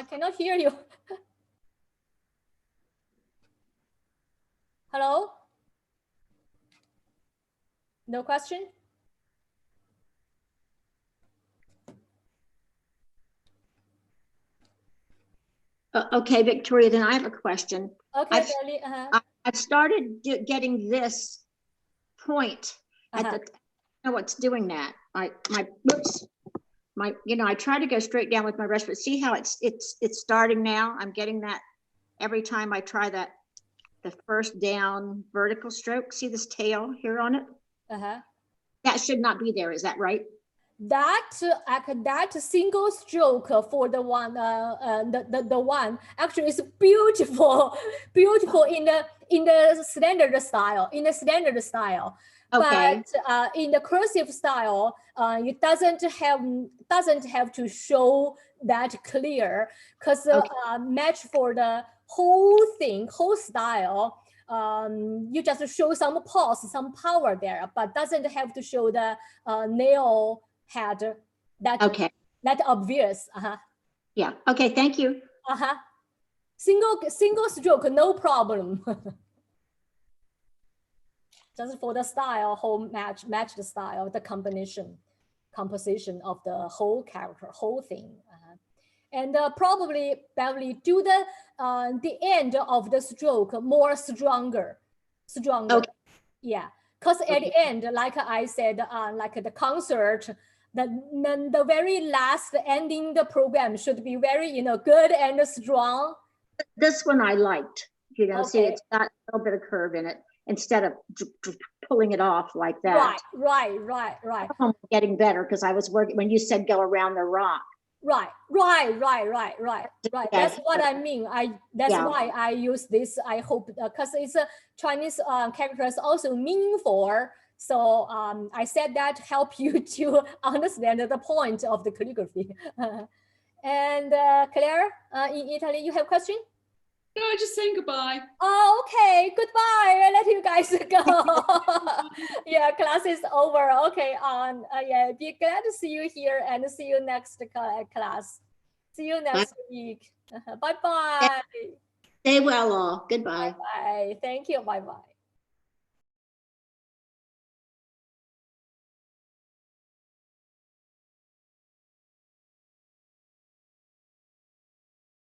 cannot hear you. Hello? No question? Okay, Victoria, then I have a question. Okay, I've started getting this point at the, I know what's doing that. I try to go straight down with my brush, but see how it's starting now. I'm getting that every time I try that, the first down vertical stroke. See this tail here on it? That should not be there. Is that right? That single stroke for the one, the one actually is beautiful in the standard style. Okay. But in the cursive style, it doesn't have to show that clear, because match for the whole thing, whole style. You just show some pause, some power there, but doesn't have to show the nail head that obvious. Yeah. Okay. Thank you. Single stroke, no problem. Just for the style, whole match the style, the composition of the whole character, whole thing. And probably, Beverly, do the end of the stroke more stronger. Okay. Yeah, because at the end, like I said, like the concert, the very last ending the program should be very, good and strong. This one I liked, see, it's got a little bit of curve in it instead of pulling it off like that. Right. I'm getting better because I was working when you said go around the rock. Right. That's what I mean. That's why I use this. I hope because it's a Chinese characters also meaningful. So I said that help you to understand the point of the calligraphy. And Claire, in Italy, you have a question? No, just saying goodbye. Oh, okay. Goodbye. I let you guys go. Yeah, class is over. Okay. Yeah, be glad to see you here and see you next class. See you next week. Bye-bye. Stay well all. Goodbye. Bye. Thank you. Bye-bye.